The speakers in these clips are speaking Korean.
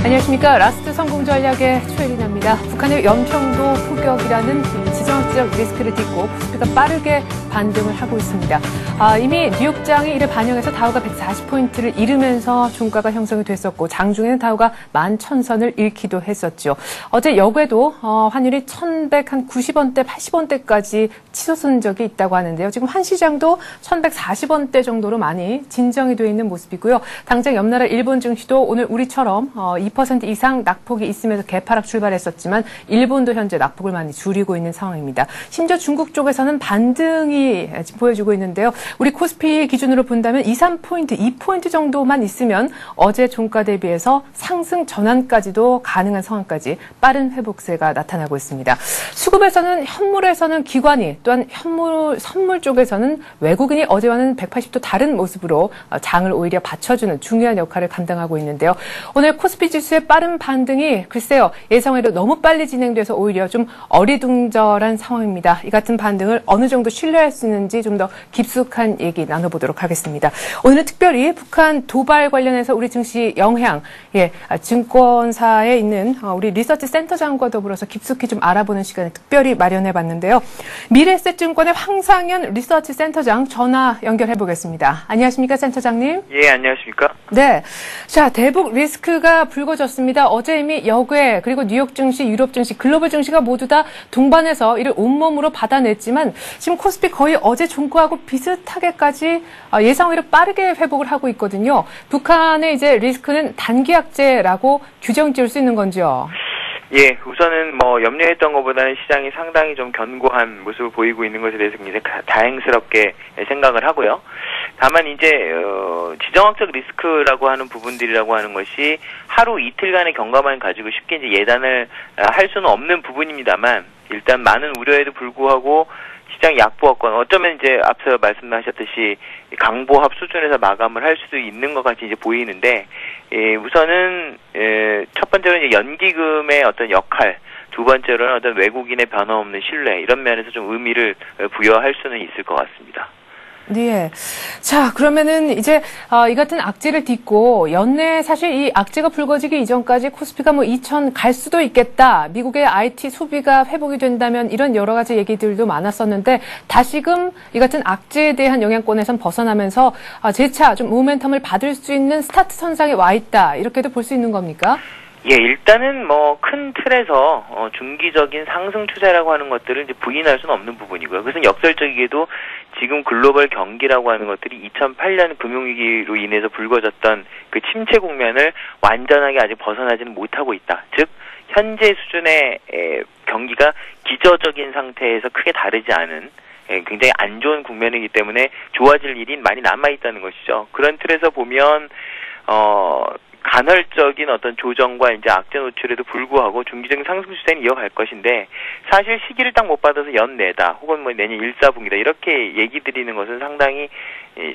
안녕하십니까. 라스트 성공 전략의 최혜린입니다. 북한의 연평도 포격이라는 지정학적 리스크를 딛고 코스피가 빠르게 반등을 하고 있습니다. 이미 뉴욕장이 이를 반영해서 다우가 140포인트를 잃으면서 종가가 형성이 됐었고 장중에는 다우가 11,000선을 잃기도 했었죠. 어제 여괴도 환율이 1,190원대, 80원대까지 치솟은 적이 있다고 하는데요. 지금 한시장도 1,140원대 정도로 많이 진정이 되어 있는 모습이고요. 당장 옆나라 일본 증시도 오늘 우리처럼 2% 이상 낙폭이 있으면서 개파락 출발했었지만 일본도 현재 낙폭을 많이 줄이고 있는 상황입니다. 심지어 중국 쪽에서는 반등이 지금 보여주고 있는데요. 우리 코스피 기준으로 본다면 2, 3포인트, 2포인트 정도만 있으면 어제 종가 대비해서 상승 전환까지도 가능한 상황까지 빠른 회복세가 나타나고 있습니다. 수급에서는 현물에서는 기관이 또한 선물 쪽에서는 외국인이 어제와는 180도 다른 모습으로 장을 오히려 받쳐주는 중요한 역할을 감당하고 있는데요. 오늘 코스피 지수의 빠른 반등이 글쎄요 예상외로 너무 빨리 진행돼서 오히려 좀 어리둥절한 상황입니다. 이 같은 반등을 어느 정도 신뢰할 수 있는지 좀 더 깊숙한 얘기 나눠보도록 하겠습니다. 오늘은 특별히 북한 도발 관련해서 우리 증시 영향, 증권사에 있는 우리 리서치 센터장과 더불어서 깊숙이 좀 알아보는 시간을 특별히 마련해봤는데요. 미래에셋증권의 황상현 리서치 센터장 전화 연결해보겠습니다. 안녕하십니까, 센터장님? 예, 안녕하십니까? 네. 자, 대북 리스크가 불거졌습니다. 어제 이미 여괴, 그리고 뉴욕 증시, 유럽 증시, 글로벌 증시가 모두 다 동반해서 이를 온몸으로 받아냈지만 지금 코스피 거의 어제 종가하고 비슷하게까지 예상외로 빠르게 회복을 하고 있거든요. 북한의 이제 리스크는 단기 악재라고 규정 지을 수 있는 건지요? 예, 우선은 염려했던 것보다는 시장이 상당히 좀 견고한 모습을 보이고 있는 것에 대해서 굉장히 다행스럽게 생각을 하고요. 다만 이제 지정학적 리스크라고 하는 부분들이라고 하는 것이 하루 이틀간의 경과만 가지고 쉽게 이제 예단을 할 수는 없는 부분입니다만 일단 많은 우려에도 불구하고 시장 약보합권 어쩌면 이제 앞서 말씀하셨듯이 강보합 수준에서 마감을 할 수도 있는 것 같이 이제 보이는데 우선은 첫 번째로 이제 연기금의 어떤 역할, 두 번째로는 어떤 외국인의 변함없는 신뢰 이런 면에서 좀 의미를 부여할 수는 있을 것 같습니다. 네. 자, 그러면은 이제 이 같은 악재를 딛고 연내 사실 이 악재가 불거지기 이전까지 코스피가 2,000 갈 수도 있겠다. 미국의 IT 소비가 회복이 된다면 이런 여러 가지 얘기들도 많았었는데 다시금 이 같은 악재에 대한 영향권에선 벗어나면서 재차 좀 모멘텀을 받을 수 있는 스타트 선상에 와 있다. 이렇게도 볼 수 있는 겁니까? 예, 일단은 큰 틀에서 중기적인 상승 추세라고 하는 것들을 이제 부인할 수는 없는 부분이고요. 그것은 역설적이게도 지금 글로벌 경기라고 하는 것들이 2008년 금융위기로 인해서 불거졌던 그 침체 국면을 완전하게 아직 벗어나지는 못하고 있다. 즉 현재 수준의 경기가 기저적인 상태에서 크게 다르지 않은 굉장히 안 좋은 국면이기 때문에 좋아질 일이 많이 남아있다는 것이죠. 그런 틀에서 보면 간헐적인 어떤 조정과 이제 악재 노출에도 불구하고 중기적인 상승 추세는 이어갈 것인데 사실 시기를 딱 못 받아서 연내다 혹은 내년 1사분기다 이렇게 얘기 드리는 것은 상당히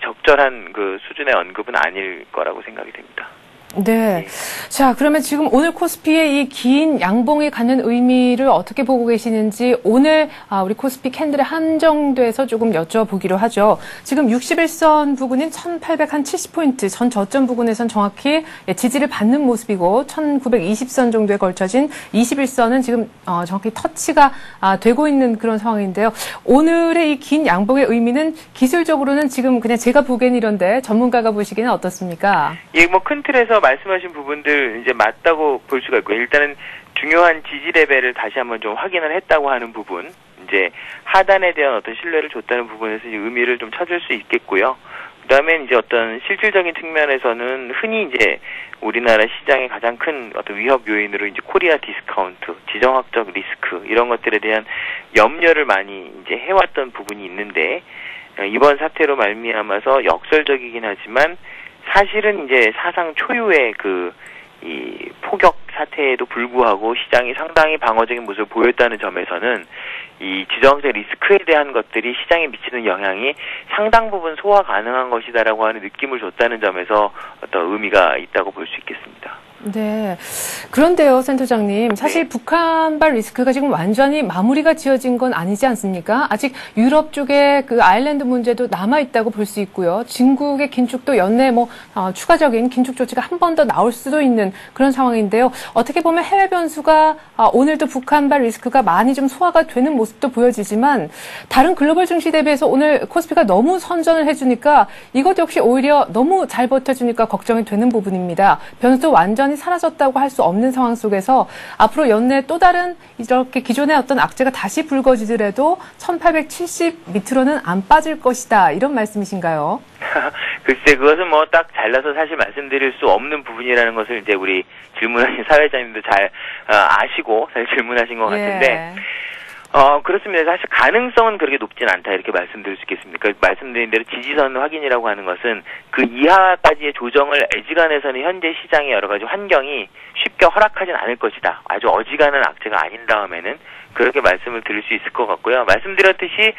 적절한 그 수준의 언급은 아닐 거라고 생각이 됩니다. 네. 자, 그러면 지금 오늘 코스피의 이 긴 양봉이 갖는 의미를 어떻게 보고 계시는지 오늘 우리 코스피 캔들에 한정돼서 조금 여쭤보기로 하죠. 지금 61선 부근인 1,870포인트 전 저점 부근에선 정확히 지지를 받는 모습이고 1,920선 정도에 걸쳐진 21선은 지금 정확히 터치가 되고 있는 그런 상황인데요. 오늘의 이 긴 양봉의 의미는 기술적으로는 지금 그냥 제가 보기엔 이런데 전문가가 보시기에는 어떻습니까? 예, 큰 틀에서 말씀하신 부분들 이제 맞다고 볼 수가 있고요. 일단은 중요한 지지 레벨을 다시 한번 좀 확인을 했다고 하는 부분, 이제 하단에 대한 어떤 신뢰를 줬다는 부분에서 이제 의미를 좀 찾을 수 있겠고요. 그다음에 이제 어떤 실질적인 측면에서는 흔히 이제 우리나라 시장의 가장 큰 어떤 위협 요인으로 이제 코리아 디스카운트, 지정학적 리스크 이런 것들에 대한 염려를 많이 이제 해왔던 부분이 있는데 이번 사태로 말미암아서 역설적이긴 하지만 사실은 이제 사상 초유의 이 포격 사태에도 불구하고 시장이 상당히 방어적인 모습을 보였다는 점에서는 이 지정학적 리스크에 대한 것들이 시장에 미치는 영향이 상당 부분 소화 가능한 것이다라고 하는 느낌을 줬다는 점에서 어떤 의미가 있다고 볼 수 있겠습니다. 네. 그런데요, 센터장님. 사실 네. 북한발 리스크가 지금 완전히 마무리가 지어진 건 아니지 않습니까? 아직 유럽 쪽에 그 아일랜드 문제도 남아있다고 볼 수 있고요. 중국의 긴축도 연내 추가적인 긴축 조치가 한 번 더 나올 수도 있는 그런 상황인데요. 어떻게 보면 해외 변수가 오늘도 북한발 리스크가 많이 좀 소화가 되는 모습도 보여지지만 다른 글로벌 증시 대비해서 오늘 코스피가 너무 선전을 해주니까 이것 역시 오히려 너무 잘 버텨주니까 걱정이 되는 부분입니다. 변수도 완전히 사라졌다고 할 수 없는 상황 속에서 앞으로 연내 또 다른 이렇게 기존의 어떤 악재가 다시 불거지더라도 1870 밑으로는 안 빠질 것이다. 이런 말씀이신가요? 글쎄, 그것은 뭐 딱 잘라서 사실 말씀드릴 수 없는 부분이라는 것을 이제 우리 질문하신 사회자님도 잘 아시고 사실 질문하신 것 같은데, 그렇습니다. 사실 가능성은 그렇게 높진 않다 이렇게 말씀드릴 수 있겠습니다. 그러니까 말씀드린 대로 지지선 확인이라고 하는 것은 그 이하까지의 조정을 애지간해서는 현재 시장의 여러 가지 환경이 쉽게 허락하진 않을 것이다. 아주 어지간한 악재가 아닌 다음에는 그렇게 말씀을 드릴 수 있을 것 같고요. 말씀드렸듯이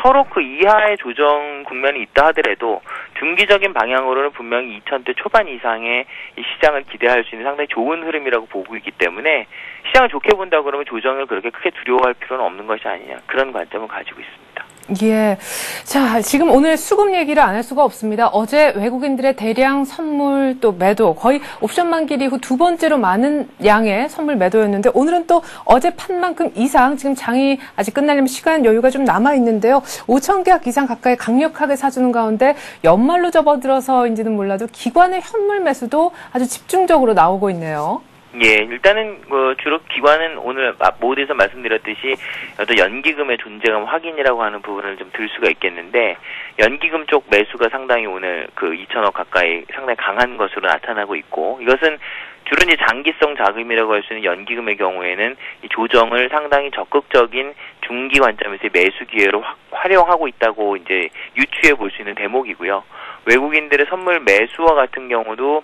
서로 그 이하의 조정 국면이 있다 하더라도 중기적인 방향으로는 분명히 2000대 초반 이상의 이 시장을 기대할 수 있는 상당히 좋은 흐름이라고 보고 있기 때문에 시장을 좋게 본다 그러면 조정을 그렇게 크게 두려워할 필요는 없는 것이 아니냐, 그런 관점을 가지고 있습니다. 예. 자, 지금 오늘 수급 얘기를 안 할 수가 없습니다. 어제 외국인들의 대량 선물 또 매도, 거의 옵션 만기 이후 두 번째로 많은 양의 선물 매도였는데 오늘은 또 어제 판 만큼 이상, 지금 장이 아직 끝나려면 시간 여유가 좀 남아있는데요. 5,000계약 이상 가까이 강력하게 사주는 가운데 연말로 접어들어서인지는 몰라도 기관의 현물 매수도 아주 집중적으로 나오고 있네요. 예, 일단은 주로 기관은 오늘 모두에서 말씀드렸듯이 어떤 연기금의 존재감 확인이라고 하는 부분을 좀 들 수가 있겠는데, 연기금 쪽 매수가 상당히 오늘 그 2천억 가까이 상당히 강한 것으로 나타나고 있고, 이것은 주로 이제 장기성 자금이라고 할 수 있는 연기금의 경우에는 이 조정을 상당히 적극적인 중기 관점에서의 매수 기회로 활용하고 있다고 이제 유추해 볼 수 있는 대목이고요. 외국인들의 선물 매수와 같은 경우도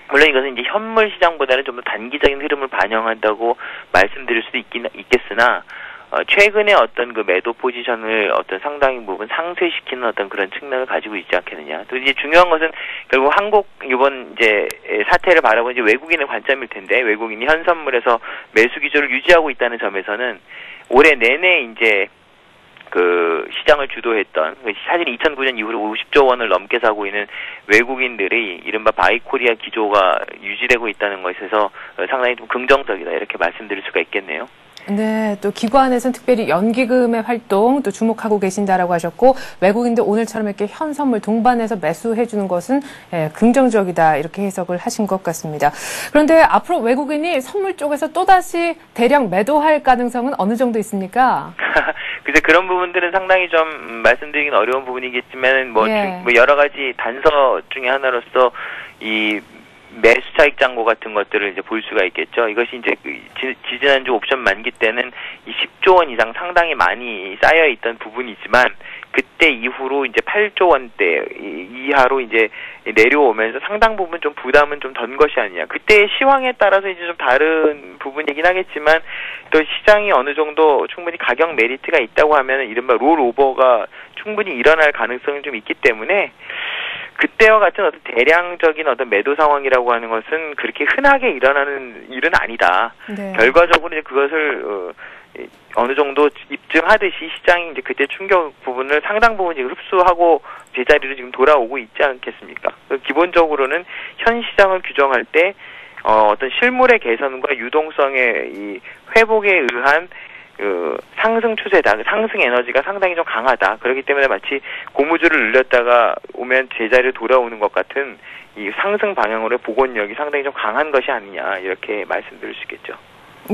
물론 이것은 이제 현물 시장보다는 좀 더 단기적인 흐름을 반영한다고 말씀드릴 수도 있겠으나, 최근에 어떤 그 매도 포지션을 어떤 상당히 부분 상쇄시키는 어떤 그런 측면을 가지고 있지 않겠느냐. 또 이제 중요한 것은 결국 한국 이번 이제 사태를 바라보는 이제 외국인의 관점일 텐데, 외국인이 현 선물에서 매수 기조를 유지하고 있다는 점에서는 올해 내내 이제 그 시장을 주도했던, 사실 2009년 이후로 50조 원을 넘게 사고 있는 외국인들이 이른바 바이코리아 기조가 유지되고 있다는 것에서 상당히 좀 긍정적이다 이렇게 말씀드릴 수가 있겠네요. 네, 또 기관에서는 특별히 연기금의 활동 또 주목하고 계신다라고 하셨고, 외국인들 오늘처럼 이렇게 현 선물 동반해서 매수해주는 것은 긍정적이다 이렇게 해석을 하신 것 같습니다. 그런데 앞으로 외국인이 선물 쪽에서 또다시 대량 매도할 가능성은 어느 정도 있습니까? 글쎄, 그런 부분들은 상당히 좀 말씀드리긴 어려운 부분이겠지만 뭐 예. 여러 가지 단서 중에 하나로서 이 매수 차익 잔고 같은 것들을 이제 볼 수가 있겠죠. 이것이 이제 지지난주 옵션 만기 때는 이 10조 원 이상 상당히 많이 쌓여 있던 부분이지만, 그때 이후로 이제 8조 원대 이하로 이제 내려오면서 상당 부분 좀 부담은 좀 던 것이 아니냐. 그때의 시황에 따라서 이제 좀 다른 부분이긴 하겠지만, 또 시장이 어느 정도 충분히 가격 메리트가 있다고 하면 이른바 롤오버가 충분히 일어날 가능성이 좀 있기 때문에, 그때와 같은 어떤 대량적인 어떤 매도 상황이라고 하는 것은 그렇게 흔하게 일어나는 일은 아니다. 네. 결과적으로 이제 그것을 어느 정도 입증하듯이 시장이 이제 그때 충격 부분을 상당 부분 지금 흡수하고 제자리로 지금 돌아오고 있지 않겠습니까? 기본적으로는 현 시장을 규정할 때 어떤 실물의 개선과 유동성의 이 회복에 의한 상승 추세다. 상승 에너지가 상당히 좀 강하다. 그렇기 때문에 마치 고무줄을 늘렸다가 오면 제자리로 돌아오는 것 같은 이 상승 방향으로의 복원력이 상당히 좀 강한 것이 아니냐, 이렇게 말씀드릴 수 있겠죠.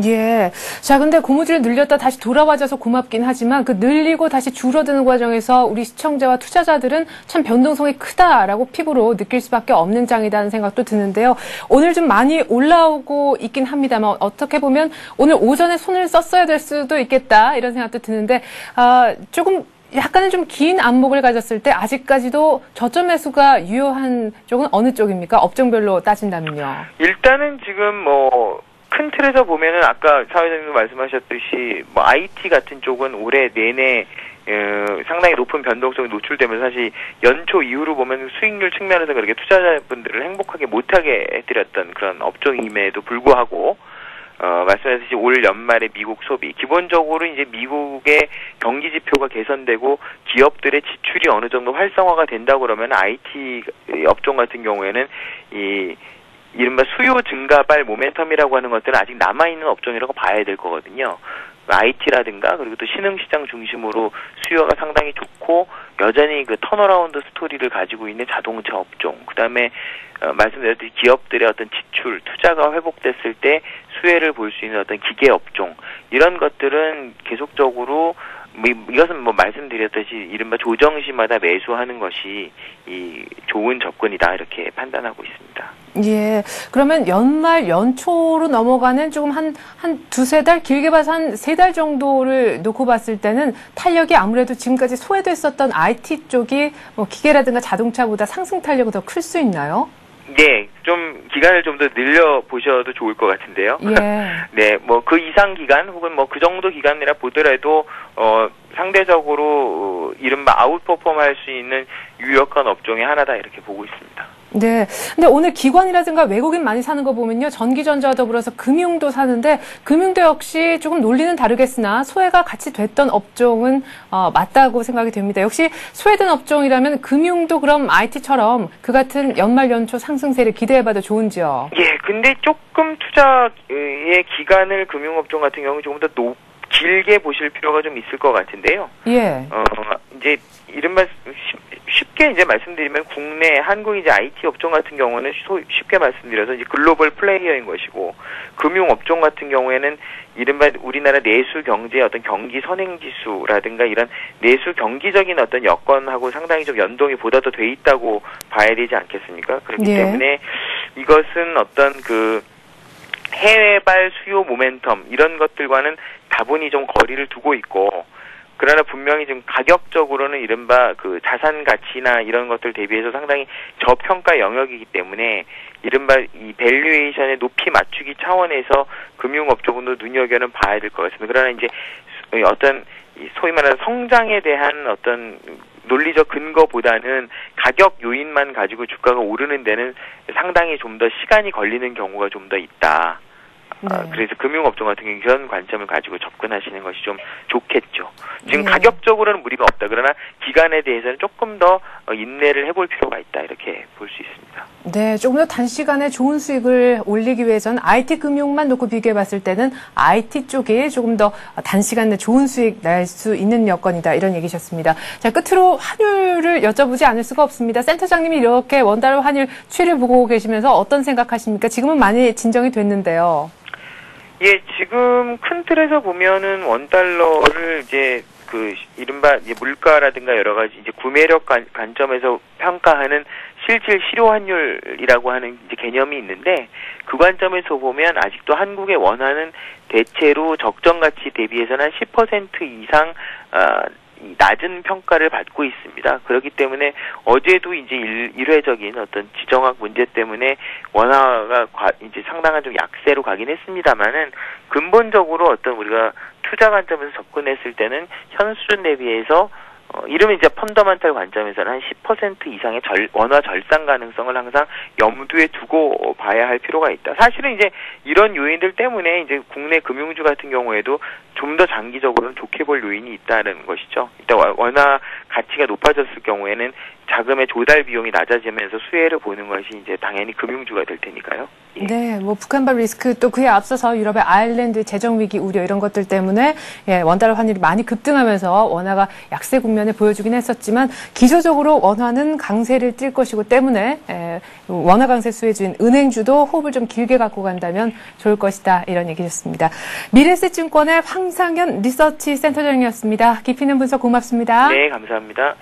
예. 자, 근데 고무줄을 늘렸다 다시 돌아와줘서 고맙긴 하지만 그 늘리고 다시 줄어드는 과정에서 우리 시청자와 투자자들은 참 변동성이 크다라고 피부로 느낄 수밖에 없는 장이라는 생각도 드는데요. 오늘 좀 많이 올라오고 있긴 합니다만 어떻게 보면 오늘 오전에 손을 썼어야 될 수도 있겠다 이런 생각도 드는데, 조금 약간은 좀 긴 안목을 가졌을 때 아직까지도 저점 매수가 유효한 쪽은 어느 쪽입니까? 업종별로 따진다면요. 일단은 지금 큰 틀에서 보면은 아까 사회자님도 말씀하셨듯이 IT 같은 쪽은 올해 내내 상당히 높은 변동성이 노출되면서 사실 연초 이후로 보면 수익률 측면에서 그렇게 투자자분들을 행복하게 못하게 해드렸던 그런 업종임에도 불구하고 말씀하셨듯이 올 연말에 미국 소비, 기본적으로 이제 미국의 경기 지표가 개선되고 기업들의 지출이 어느 정도 활성화가 된다고 그러면 IT 업종 같은 경우에는 이른바 수요 증가발 모멘텀이라고 하는 것들은 아직 남아있는 업종이라고 봐야 될 거거든요. IT라든가 그리고 또 신흥시장 중심으로 수요가 상당히 좋고 여전히 그 턴어라운드 스토리를 가지고 있는 자동차 업종, 그 다음에 말씀드렸듯이 기업들의 어떤 지출, 투자가 회복됐을 때 수혜를 볼 수 있는 어떤 기계 업종, 이런 것들은 계속적으로 이것은 뭐 말씀드렸듯이 이른바 조정시마다 매수하는 것이 좋은 접근이다 이렇게 판단하고 있습니다. 예. 그러면 연말 연초로 넘어가는 조금 한 두세 달, 길게 봐서 한 세 달 정도를 놓고 봤을 때는 탄력이 아무래도 지금까지 소외됐었던 IT 쪽이 뭐 기계라든가 자동차보다 상승 탄력이 더 클 수 있나요? 네, 좀 기간을 좀 더 늘려 보셔도 좋을 것 같은데요. 예. 네, 뭐 그 이상 기간 혹은 뭐 그 정도 기간이라 보더라도 상대적으로 이른바 아웃퍼폼할 수 있는 유력한 업종의 하나다 이렇게 보고 있습니다. 네. 근데 오늘 기관이라든가 외국인 많이 사는 거 보면요. 전기전자와 더불어서 금융도 사는데 금융도 역시 조금 논리는 다르겠으나 소외가 같이 됐던 업종은 맞다고 생각이 됩니다. 역시 소외된 업종이라면 금융도 그럼 IT처럼 그 같은 연말 연초 상승세를 기대해봐도 좋은지요? 예, 근데 조금 투자의 기간을 금융업종 같은 경우는 조금 더 길게 보실 필요가 좀 있을 것 같은데요. 예. 이제 이른바 쉽게 이제 말씀드리면 국내 한국 이제 IT 업종 같은 경우는 쉽게 말씀드려서 이제 글로벌 플레이어인 것이고, 금융 업종 같은 경우에는 이른바 우리나라 내수 경제의 어떤 경기 선행 지수라든가 이런 내수 경기적인 어떤 여건하고 상당히 좀 연동이 보다 더 돼 있다고 봐야 되지 않겠습니까? 그렇기 예. 때문에 이것은 어떤 그 해외발 수요 모멘텀 이런 것들과는 다분히 좀 거리를 두고 있고, 그러나 분명히 지금 가격적으로는 이른바 그 자산 가치나 이런 것들 대비해서 상당히 저평가 영역이기 때문에 이른바 이 밸류에이션의 높이 맞추기 차원에서 금융업종도 눈여겨는 봐야 될 것 같습니다. 그러나 이제 어떤 소위 말하는 성장에 대한 어떤 논리적 근거보다는 가격 요인만 가지고 주가가 오르는 데는 상당히 좀 더 시간이 걸리는 경우가 좀 더 있다. 네. 그래서 금융업종 같은 경우는 그런 관점을 가지고 접근하시는 것이 좀 좋겠죠. 지금 네. 가격적으로는 무리가 없다. 그러나 기간에 대해서는 조금 더 인내를 해볼 필요가 있다. 이렇게 볼 수 있습니다. 네, 조금 더 단시간에 좋은 수익을 올리기 위해서는 IT 금융만 놓고 비교해 봤을 때는 IT 쪽이 조금 더 단시간 내에 좋은 수익 날 수 있는 여건이다. 이런 얘기셨습니다. 자, 끝으로 환율을 여쭤보지 않을 수가 없습니다. 센터장님이 이렇게 원달러 환율 추이를 보고 계시면서 어떤 생각하십니까? 지금은 많이 진정이 됐는데요. 예, 지금 큰 틀에서 보면은 원달러를 이제 그 이른바 이제 물가라든가 여러 가지 이제 구매력 관점에서 평가하는 실질 실효 환율이라고 하는 이제 개념이 있는데, 그 관점에서 보면 아직도 한국의 원화는 대체로 적정 가치 대비해서는 한 10% 이상 낮은 평가를 받고 있습니다. 그렇기 때문에 어제도 이제 일회적인 어떤 지정학 문제 때문에 원화가 이제 상당한 좀 약세로 가긴 했습니다만은, 근본적으로 어떤 우리가 투자 관점에서 접근했을 때는 현 수준 대비해서 이러면 이제 펀더멘탈 관점에서는 한 10% 이상의 원화 절상 가능성을 항상 염두에 두고 봐야 할 필요가 있다. 사실은 이제 이런 요인들 때문에 이제 국내 금융주 같은 경우에도 좀 더 장기적으로는 좋게 볼 요인이 있다는 것이죠. 일단 원화 가치가 높아졌을 경우에는 자금의 조달 비용이 낮아지면서 수혜를 보는 것이 이제 당연히 금융주가 될 테니까요. 예. 네, 뭐 북한발 리스크 또 그에 앞서서 유럽의 아일랜드 재정 위기 우려 이런 것들 때문에 원달러 환율이 많이 급등하면서 원화가 약세 국면을 보여주긴 했었지만, 기초적으로 원화는 강세를 띨 것이고 때문에 원화 강세 수혜주인 은행주도 호흡을 좀 길게 갖고 간다면 좋을 것이다. 이런 얘기였습니다. 미래에셋증권의 황상현 리서치 센터장이었습니다. 깊이 있는 분석 고맙습니다. 네, 감사합니다.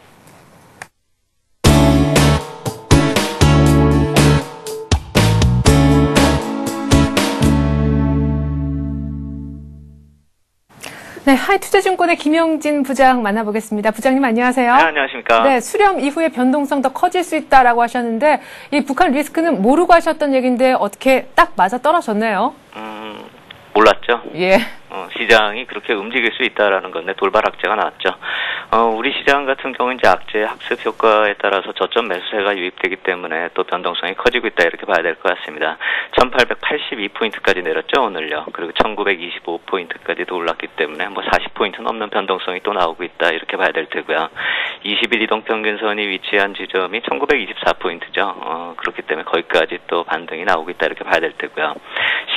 네, 하이투자증권의 김영진 부장 만나보겠습니다. 부장님 안녕하세요. 네, 안녕하십니까. 네, 수렴 이후에 변동성 더 커질 수 있다라고 하셨는데, 이 북한 리스크는 모르고 하셨던 얘기인데 어떻게 딱 맞아 떨어졌네요. 몰랐죠. 예. 시장이 그렇게 움직일 수 있다라는 건데 돌발 악재가 나왔죠. 우리 시장 같은 경우는 이제 악재 학습 효과에 따라서 저점 매수세가 유입되기 때문에 또 변동성이 커지고 있다 이렇게 봐야 될 것 같습니다. 1882포인트까지 내렸죠, 오늘요. 그리고 1925포인트까지도 올랐기 때문에 뭐 40포인트 넘는 변동성이 또 나오고 있다 이렇게 봐야 될 테고요. 20일 이동평균선이 위치한 지점이 1924포인트죠. 그렇기 때문에 거기까지 또 반등이 나오고 있다 이렇게 봐야 될 테고요.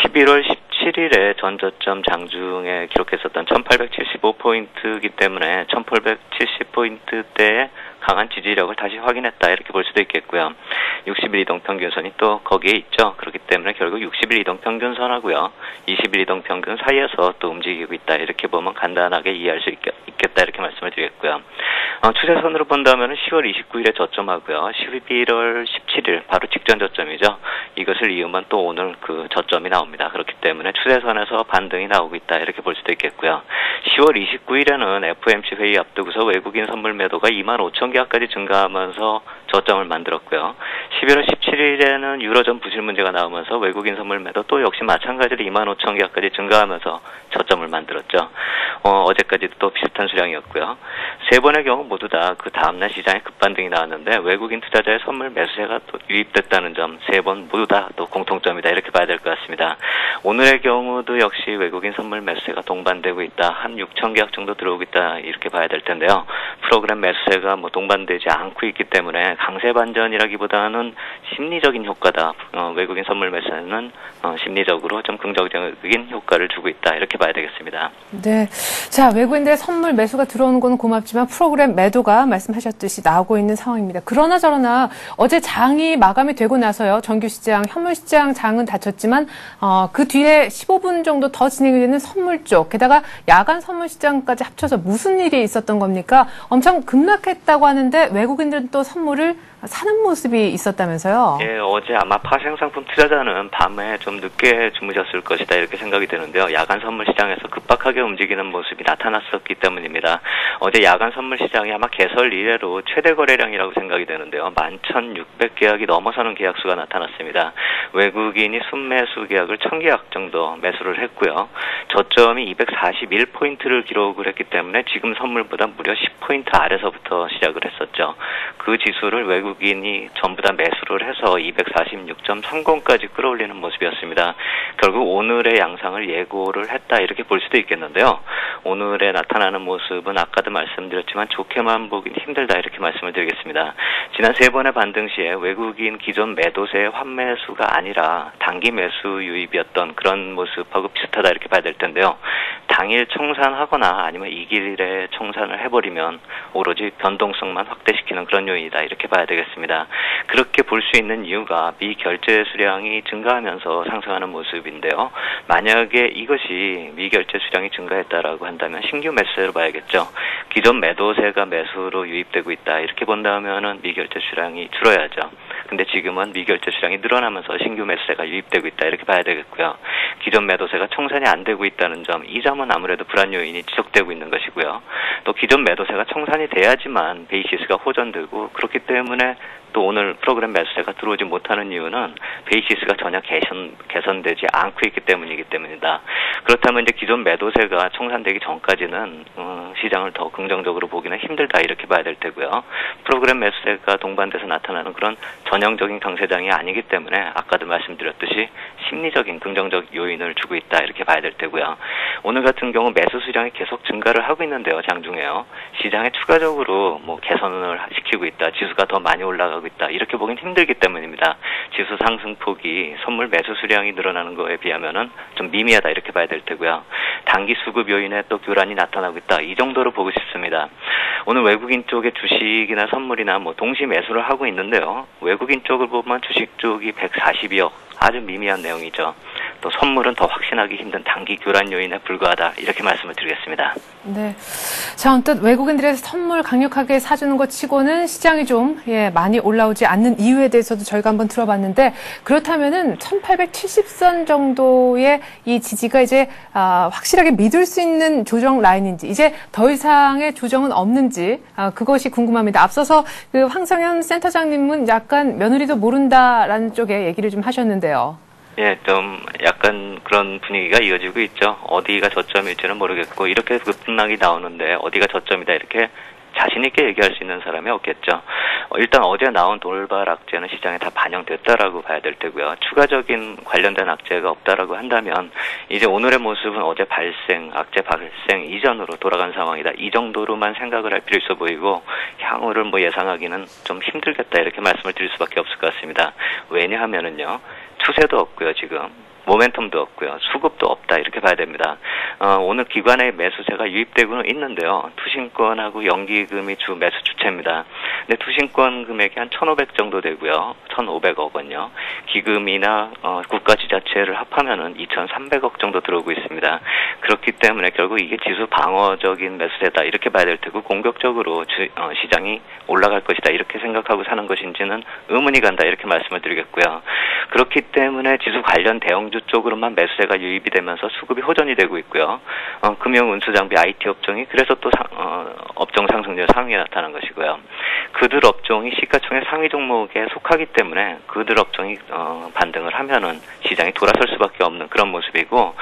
11월 17일에 전저점 장중에 기록했었던 1875포인트이기 때문에 1870포인트대에 강한 지지력을 다시 확인했다 이렇게 볼 수도 있겠고요. 60일 이동평균선이 또 거기에 있죠. 그렇기 때문에 결국 60일 이동평균선하고요. 20일 이동평균 사이에서 또 움직이고 있다 이렇게 보면 간단하게 이해할 수 있겠다 이렇게 말씀을 드리겠고요. 추세선으로 본다면 10월 29일에 저점하고요. 11월 17일 바로 직전 저점이죠. 이것을 이으면 또 오늘 그 저점이 나옵니다. 그렇기 때문에 추세선에서 반등이 나오고 있다 이렇게 볼 수도 있겠고요. 10월 29일에는 FOMC 회의 앞두고서 외국인 선물 매도가 25,000개까지 증가하면서 저점을 만들었고요. 11월 17일에는 유로존 부실 문제가 나오면서 외국인 선물 매도 또 역시 마찬가지로 25,000개까지 증가하면서 저점을 만들었죠. 어제까지도 또 비슷한 수량이었고요. 세 번의 경우 모두 다 그 다음날 시장에 급반등이 나왔는데 외국인 투자자의 선물 매수세가 또 유입됐다는 점 세 번 모두 다 또 공통점이다 이렇게 봐야 될 것 같습니다. 오늘의 경우도 역시 외국인 선물 매수세가 동반되고 있다. 한 6,000계약 정도 들어오고 있다 이렇게 봐야 될 텐데요. 프로그램 매수세가 뭐 동반되지 않고 있기 때문에 강세 반전이라기보다는 심리적인 효과다. 외국인 선물 매수는 심리적으로 좀 긍정적인 효과를 주고 있다 이렇게 봐야 되겠습니다. 네, 자 외국인들의 선물 매수가 들어오는 건 고맙지만 프로그램 매도가 말씀하셨듯이 나오고 있는 상황입니다. 그러나 저러나 어제 장이 마감이 되고 나서요. 정규시장, 현물시장 장은 닫혔지만 그 뒤에 15분 정도 더 진행이 되는 선물 쪽, 게다가 야간 선물시장까지 합쳐서 무슨 일이 있었던 겁니까? 엄청 급락했다고 하는데 외국인들은 또 선물을 사는 모습이 있었다면서요? 예, 어제 아마 파생상품 투자자는 밤에 좀 늦게 주무셨을 것이다 이렇게 생각이 되는데요. 야간 선물 시장에서 급박하게 움직이는 모습이 나타났었기 때문입니다. 어제 야간 선물 시장이 아마 개설 이래로 최대 거래량이라고 생각이 되는데요. 11,600계약이 넘어서는 계약수가 나타났습니다. 외국인이 순매수 계약을 1,000계약 정도 매수를 했고요. 저점이 241포인트를 기록을 했기 때문에 지금 선물보다 무려 10포인트 아래서부터 시작을 했었죠. 그 지수를 외국인이 전부 다 매수를 해서 246.30까지 끌어올리는 모습이었습니다. 결국 오늘의 양상을 예고를 했다 이렇게 볼 수도 있겠는데요. 오늘에 나타나는 모습은 아까도 말씀드렸지만 좋게만 보긴 힘들다 이렇게 말씀을 드리겠습니다. 지난 세 번의 반등 시에 외국인 기존 매도세의 환매수가 아니라 단기 매수 유입이었던 그런 모습하고 비슷하다 이렇게 봐야 될 텐데요. 당일 청산하거나 아니면 이 길에 청산을 해버리면 오로지 변동성만 확대시키는 그런 요인이다 이렇게 봐야 되겠습니다. 그렇게 볼 수 있는 이유가 미결제 수량이 증가하면서 상승하는 모습인데요. 만약에 이것이 미결제 수량이 증가했다라고 한다면 신규 매수세로 봐야겠죠. 기존 매도세가 매수로 유입되고 있다 이렇게 본다면은 미결제 수량이 줄어야죠. 근데 지금은 미결제 수량이 늘어나면서 신규 매수세가 유입되고 있다 이렇게 봐야 되겠고요. 기존 매도세가 청산이 안 되고 있다는 점, 이 점은 아무래도 불안 요인이 지속되고 있는 것이고요. 또 기존 매도세가 청산이 돼야지만 베이시스가 호전되고 그렇기 때문에 또 오늘 프로그램 매수세가 들어오지 못하는 이유는 베이시스가 전혀 개선되지 않고 있기 때문이다. 그렇다면 이제 기존 매도세가 청산되기 전까지는 시장을 더 긍정적으로 보기는 힘들다 이렇게 봐야 될 테고요. 프로그램 매수세가 동반돼서 나타나는 그런 전형적인 강세장이 아니기 때문에 아까도 말씀드렸듯이 심리적인 긍정적 요인을 주고 있다 이렇게 봐야 될 테고요. 오늘 같은 경우 매수 수량이 계속 증가를 하고 있는데요. 장중에요. 시장에 추가적으로 뭐 개선을 시키고 있다. 지수가 더 많이 올라가고 있다. 이렇게 보긴 힘들기 때문입니다. 지수 상승폭이 선물 매수 수량이 늘어나는 거에 비하면은 좀 미미하다 이렇게 봐야 될 테고요. 단기 수급 요인에 또 교란이 나타나고 있다. 이 정도로 보고 싶습니다. 오늘 외국인 쪽의 주식이나 선물이나 뭐 동시 매수를 하고 있는데요. 외국인 쪽을 보면 주식 쪽이 142억. 아주 미미한 내용이죠. 또 선물은 더 확신하기 힘든 단기 교란 요인에 불과하다 이렇게 말씀을 드리겠습니다. 네, 자 언뜻 외국인들의 선물 강력하게 사주는 것 치고는 시장이 좀 많이 올라오지 않는 이유에 대해서도 저희가 한번 들어봤는데 그렇다면은 1870선 정도의 이 지지가 이제 확실하게 믿을 수 있는 조정 라인인지 이제 더 이상의 조정은 없는지 그것이 궁금합니다. 앞서서 그 황성현 센터장님은 약간 며느리도 모른다라는 쪽에 얘기를 좀 하셨는데요. 예, 좀 약간 그런 분위기가 이어지고 있죠. 어디가 저점일지는 모르겠고 이렇게 급등락이 나오는데 어디가 저점이다 이렇게 자신 있게 얘기할 수 있는 사람이 없겠죠. 일단 어제 나온 돌발 악재는 시장에 다 반영됐다라고 봐야 될 테고요. 추가적인 관련된 악재가 없다라고 한다면 이제 오늘의 모습은 어제 악재 발생 이전으로 돌아간 상황이다. 이 정도로만 생각을 할 필요 있어 보이고 향후를 뭐 예상하기는 좀 힘들겠다 이렇게 말씀을 드릴 수밖에 없을 것 같습니다. 왜냐하면은요. 추세도 없고요, 지금. 모멘텀도 없고요. 수급도 없다. 이렇게 봐야 됩니다. 오늘 기관의 매수세가 유입되고는 있는데요. 투신권하고 연기금이 주 매수 주체입니다. 근데 투신권 금액이 한 1,500 정도 되고요. 1,500억 원요. 기금이나 국가지자체를 합하면은 2,300억 정도 들어오고 있습니다. 그렇기 때문에 결국 이게 지수 방어적인 매수세다. 이렇게 봐야 될 테고 공격적으로 시장이 올라갈 것이다. 이렇게 생각하고 사는 것인지는 의문이 간다. 이렇게 말씀을 드리겠고요. 그렇기 때문에 지수 관련 대형주 쪽으로만 매수세가 유입이 되면서 수급이 호전이 되고 있고요. 금융, 운수, 장비, IT 업종이 그래서 또 업종 상승률 상위에 나타난 것이고요. 그들 업종이 시가총액 상위 종목에 속하기 때문에 그들 업종이 반등을 하면은 시장이 돌아설 수밖에 없는 그런 모습이고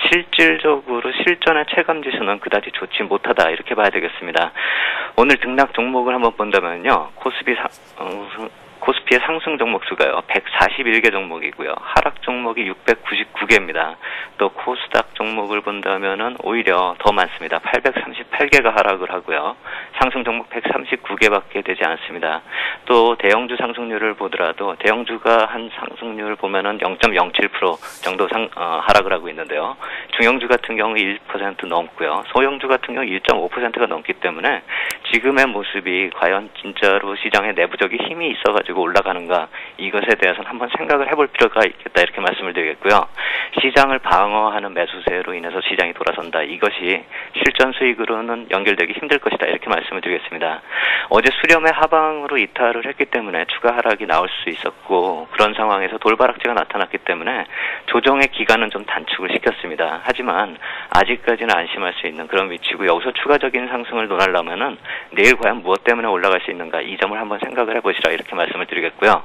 실질적으로 실전의 체감지수는 그다지 좋지 못하다 이렇게 봐야 되겠습니다. 오늘 등락 종목을 한번 본다면요. 코스피의 상승 종목 수가요. 141개 종목이고요. 하락 종목이 699개입니다. 또 코스닥 종목을 본다면은 오히려 더 많습니다. 838개가 하락을 하고요. 상승 종목 139개밖에 되지 않습니다. 또 대형주 상승률을 보더라도 대형주가 한 상승률을 보면은 0.07% 정도 하락을 하고 있는데요. 중형주 같은 경우 1% 넘고요. 소형주 같은 경우 1.5%가 넘기 때문에 지금의 모습이 과연 진짜로 시장에 내부적인 힘이 있어가지고 올라가는가 이것에 대해서는 한번 생각을 해볼 필요가 있겠다 이렇게 말씀을 드리겠고요. 시장을 방어하는 매수세로 인해서 시장이 돌아선다. 이것이 실전 수익으로는 연결되기 힘들 것이다 이렇게 말씀을 드리겠습니다. 어제 수렴의 하방으로 이탈을 했기 때문에 추가 하락이 나올 수 있었고 그런 상황에서 돌발악재가 나타났기 때문에 조정의 기간은 좀 단축을 시켰습니다. 하지만 아직까지는 안심할 수 있는 그런 위치고 여기서 추가적인 상승을 논하려면은 내일 과연 무엇 때문에 올라갈 수 있는가 이 점을 한번 생각을 해보시라 이렇게 말씀을 드리겠고요.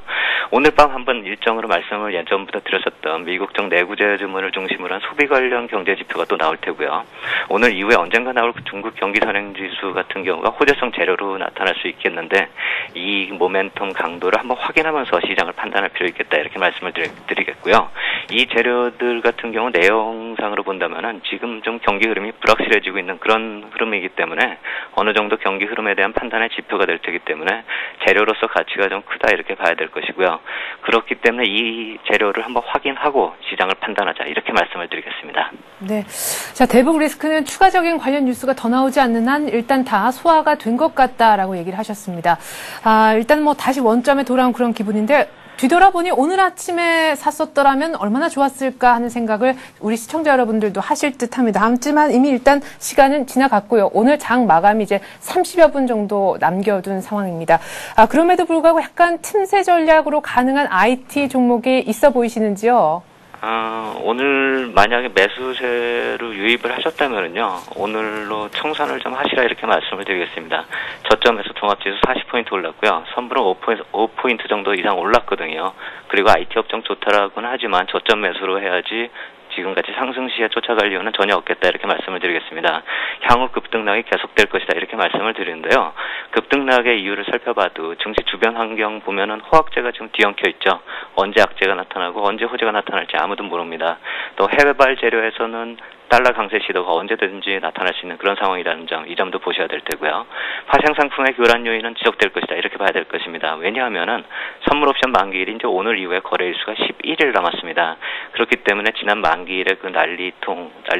오늘 밤 한번 일정으로 말씀을 예전부터 드렸었던 미국적 내구재 주문을 중심으로 한 소비 관련 경제 지표가 또 나올 테고요. 오늘 이후에 언젠가 나올 중국 경기 선행지수 같은 경우가 호재성 재료로 나타날 수 있겠는데 이 모멘텀 강도를 한번 확인하면서 시장을 판단할 필요 있겠다 이렇게 말씀을 드리겠고요. 이 재료들 같은 경우 내용상으로 본다면은 지금 좀 경기 흐름이 불확실해지고 있는 그런 흐름이기 때문에 어느 정도 경기 흐름에 대한 판단의 지표가 될 테기 때문에 재료로서 가치가 좀 크다 이렇게 봐야 될 것이고요. 그렇기 때문에 이 재료를 한번 확인하고 시장을 판단하자 이렇게 말씀을 드리겠습니다. 네, 자 대북 리스크는 추가적인 관련 뉴스가 더 나오지 않는 한 일단 다 소화가 된 것 같다라고 얘기를 하셨습니다. 일단 뭐 다시 원점에 돌아온 그런 기분인데 뒤돌아보니 오늘 아침에 샀었더라면 얼마나 좋았을까 하는 생각을 우리 시청자 여러분들도 하실 듯합니다. 하지만 이미 일단 시간은 지나갔고요. 오늘 장 마감이 이제 30여 분 정도 남겨둔 상황입니다. 그럼에도 불구하고 약간 틈새 전략으로 가능한 IT 종목이 있어 보이시는지요? 오늘 만약에 매수세로 유입을 하셨다면요, 오늘로 청산을 좀 하시라 이렇게 말씀을 드리겠습니다. 저점에서 종합지수 40포인트 올랐고요. 선불은 5포인트 정도 이상 올랐거든요. 그리고 IT 업종 좋다라고는 하지만 저점 매수로 해야지 지금같이 상승 시에 쫓아갈 이유는 전혀 없겠다 이렇게 말씀을 드리겠습니다. 향후 급등락이 계속될 것이다 이렇게 말씀을 드리는데요. 급등락의 이유를 살펴봐도 증시 주변 환경 보면은 호황제가 지금 뒤엉켜 있죠. 언제 악재가 나타나고 언제 호재가 나타날지 아무도 모릅니다. 또 해외발 재료에서는 달러 강세 시도가 언제든지 나타날 수 있는 그런 상황이라는 점, 이 점도 보셔야 될 테고요. 파생 상품의 교란 요인은 지속될 것이다 이렇게 봐야 될 것입니다. 왜냐하면은 선물 옵션 만기일이 이제 오늘 이후에 거래일수가 11일 남았습니다. 그렇기 때문에 지난 만기일에 그 난리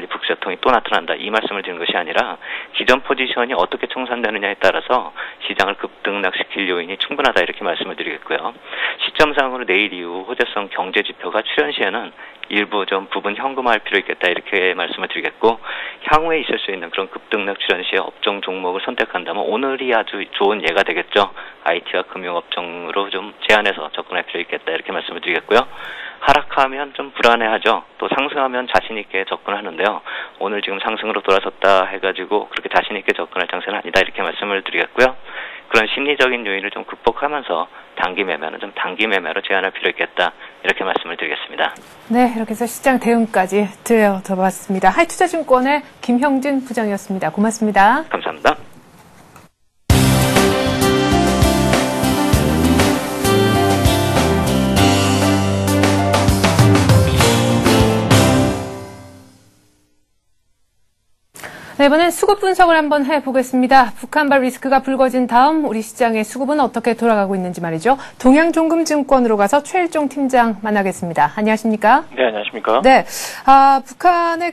북새통이 또 나타난다 이 말씀을 드린 것이 아니라 기존 포지션이 어떻게 청산되느냐에 따라서 시장을 급등락시킬 요인이 충분하다 이렇게 말씀을 드리겠고요. 시점상으로 내일 이후 호재성 경제 지표가 출현 시에는 일부 좀 부분 현금화할 필요 있겠다 이렇게 말씀을 드리겠고, 향후에 있을 수 있는 그런 급등락 출현 시에 업종 종목을 선택한다면 오늘이 아주 좋은 예가 되겠죠. IT와 금융업종으로 좀 제한해서 접근할 필요 있겠다 이렇게 말씀을 드리겠고요. 하락하면 좀 불안해하죠. 또 상승하면 자신 있게 접근하는데요. 오늘 지금 상승으로 돌아섰다 해가지고 그렇게 자신 있게 접근할 장세는 아니다 이렇게 말씀을 드리겠고요. 그런 심리적인 요인을 좀 극복하면서 단기 매매는 좀 단기 매매로 제한할 필요 있겠다 이렇게 말씀을 드리겠습니다. 네, 이렇게 해서 시장 대응까지 들어봤습니다. 하이투자증권의 김형진 부장이었습니다. 고맙습니다. 감사합니다. 이번엔 수급 분석을 한번 해보겠습니다. 북한발 리스크가 불거진 다음 우리 시장의 수급은 어떻게 돌아가고 있는지 말이죠. 동양종금증권으로 가서 최일종 팀장 만나겠습니다. 안녕하십니까? 네, 안녕하십니까? 네, 북한의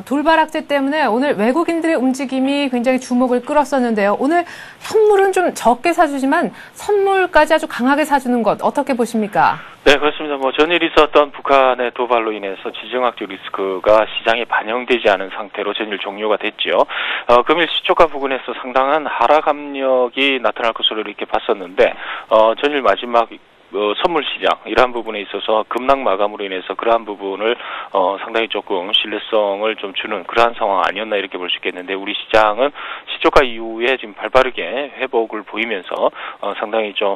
돌발 악재 때문에 오늘 외국인들의 움직임이 굉장히 주목을 끌었었는데요. 오늘 현물은 좀 적게 사주지만 선물까지 아주 강하게 사주는 것 어떻게 보십니까? 네, 그렇습니다. 전일 있었던 북한의 도발로 인해서 지정학적 리스크가 시장에 반영되지 않은 상태로 전일 종료가 됐죠. 금일 시초가 부근에서 상당한 하락 압력이 나타날 것으로 이렇게 봤었는데, 전일 마지막 선물 시장 이러한 부분에 있어서 급락 마감으로 인해서 그러한 부분을 상당히 조금 신뢰성을 좀 주는 그러한 상황 아니었나 이렇게 볼 수 있겠는데, 우리 시장은 시초가 이후에 지금 발빠르게 회복을 보이면서 상당히 좀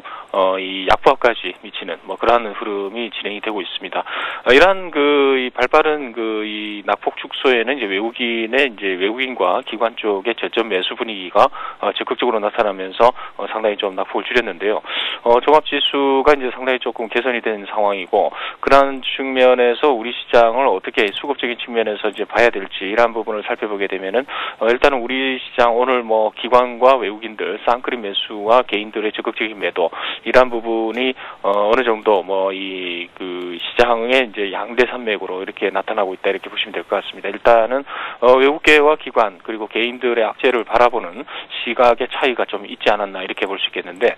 이 약보합까지 미치는 그러한 흐름이 진행이 되고 있습니다. 이러한 이 발빠른 이 낙폭 축소에는 이제 외국인과 기관 쪽의 저점 매수 분위기가 적극적으로 나타나면서 상당히 좀 낙폭을 줄였는데요. 종합 지수가 이제 상당히 조금 개선이 된 상황이고, 그러한 측면에서 우리 시장을 어떻게 수급적인 측면에서 이제 봐야 될지 이러한 부분을 살펴보게 되면은 일단은 우리 시장 오늘 기관과 외국인들 쌍크림 매수와 개인들의 적극적인 매도 이러한 부분이 어느 정도 그 시장의 이제 양대 산맥으로 이렇게 나타나고 있다 이렇게 보시면 될 것 같습니다. 일단은 외국계와 기관 그리고 개인들의 악재를 바라보는 시각의 차이가 좀 있지 않았나 이렇게 볼 수 있겠는데,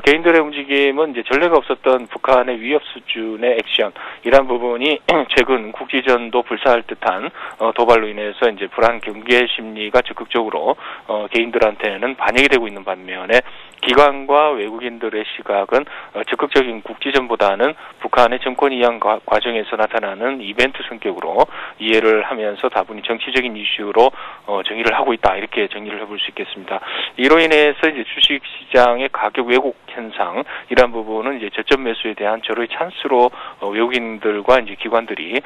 개인들의 움직임은 이제 전례가 없었던 북한의 위협 수준의 액션 이러한 부분이 최근 국지전도 불사할 듯한 도발로 인해서 이제 불안 경계 심리가 적극적으로 개인들한테는 반영이 되고 있는 반면에, 기관과 외국인들의 시각은 적극적인 국지전보다는 북한의 정권 이양 과정에서 나타나는 이벤트 성격으로 이해를 하면서 다분히 정치적인 이슈로 정의를 하고 있다 이렇게 정리를 해볼 수 있겠습니다. 이로 인해서 이제 주식시장의 가격 왜곡 현상 이러한 부분은 이제 저점 매수에 대한 절호의 찬스로 외국인들과 이제 기관들이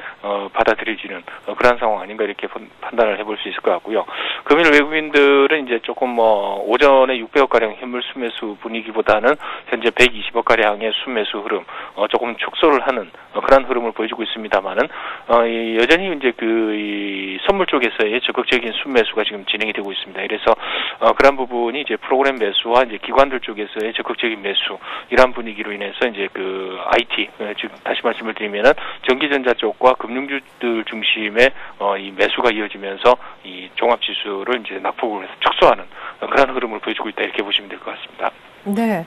받아들여지는 그런 상황 아닌가 이렇게 판단을 해볼 수 있을 것 같고요. 금일 외국인들은 이제 조금 오전에 600억 가량 현물 순매수 분위기보다는 현재 120억 가량의 순매수 흐름 조금 축소를 하는 그런 흐름을 보여주고 있습니다만은 여전히 이제 이 선물 쪽에서의 적극적인 순매수가 지금 진행이 되고 있습니다. 그래서 그런 부분이 이제 프로그램 매수와 이제 기관들 쪽에서의 적극적인 매수 이러한 분위기로 인해서 이제 IT 즉 다시 말씀을 드리면은 전기전자 쪽과 금융주들 중심의 이 매수가 이어지면서 이 종합 지수를 이제 낙폭을 해서 축소하는 그런 흐름을 보여주고 있다 이렇게 보시면 될 것 같습니다. 네.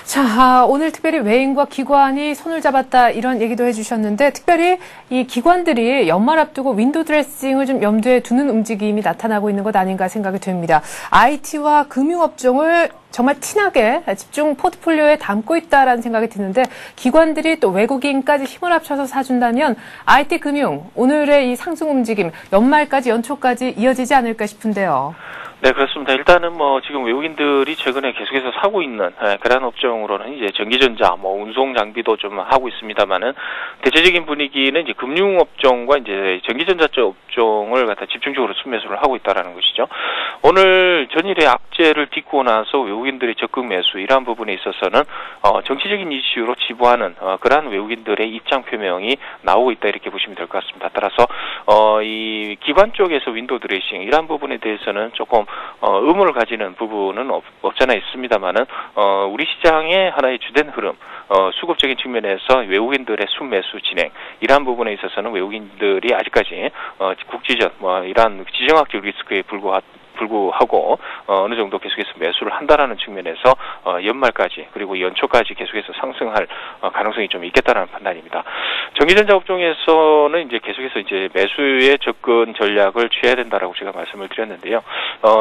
자, 오늘 특별히 외인과 기관이 손을 잡았다 이런 얘기도 해주셨는데, 특별히 이 기관들이 연말 앞두고 윈도우 드레싱을 좀 염두에 두는 움직임이 나타나고 있는 것 아닌가 생각이 됩니다. IT와 금융업종을 정말 티나게 집중 포트폴리오에 담고 있다라는 생각이 드는데, 기관들이 또 외국인까지 힘을 합쳐서 사준다면 IT 금융 오늘의 이 상승 움직임 연말까지 연초까지 이어지지 않을까 싶은데요. 네, 그렇습니다. 일단은 지금 외국인들이 최근에 계속해서 사고 있는 그런 업종으로는 이제 전기전자, 운송 장비도 좀 하고 있습니다만은, 대체적인 분위기는 이제 금융업종과 이제 전기전자 쪽 업종을 갖다 집중적으로 순매수를 하고 있다라는 것이죠. 오늘 전일의 악재를 딛고 나서 외국인들의 적극 매수 이러한 부분에 있어서는 정치적인 이슈로 치부하는 그러한 외국인들의 입장 표명이 나오고 있다 이렇게 보시면 될 것 같습니다. 따라서 이 기관 쪽에서 윈도우 드레싱 이러한 부분에 대해서는 조금 의문을 가지는 부분은 없잖아 있습니다만은 우리 시장의 하나의 주된 흐름, 수급적인 측면에서 외국인들의 순매수 진행 이러한 부분에 있어서는 외국인들이 아직까지 국지전 이러한 지정학적 리스크에 불구하고 어느 정도 계속해서 매수를 한다라는 측면에서 연말까지 그리고 연초까지 계속해서 상승할 가능성이 좀 있겠다라는 판단입니다. 전기전자 업종에서는 이제 계속해서 이제 매수의 접근 전략을 취해야 된다라고 제가 말씀을 드렸는데요.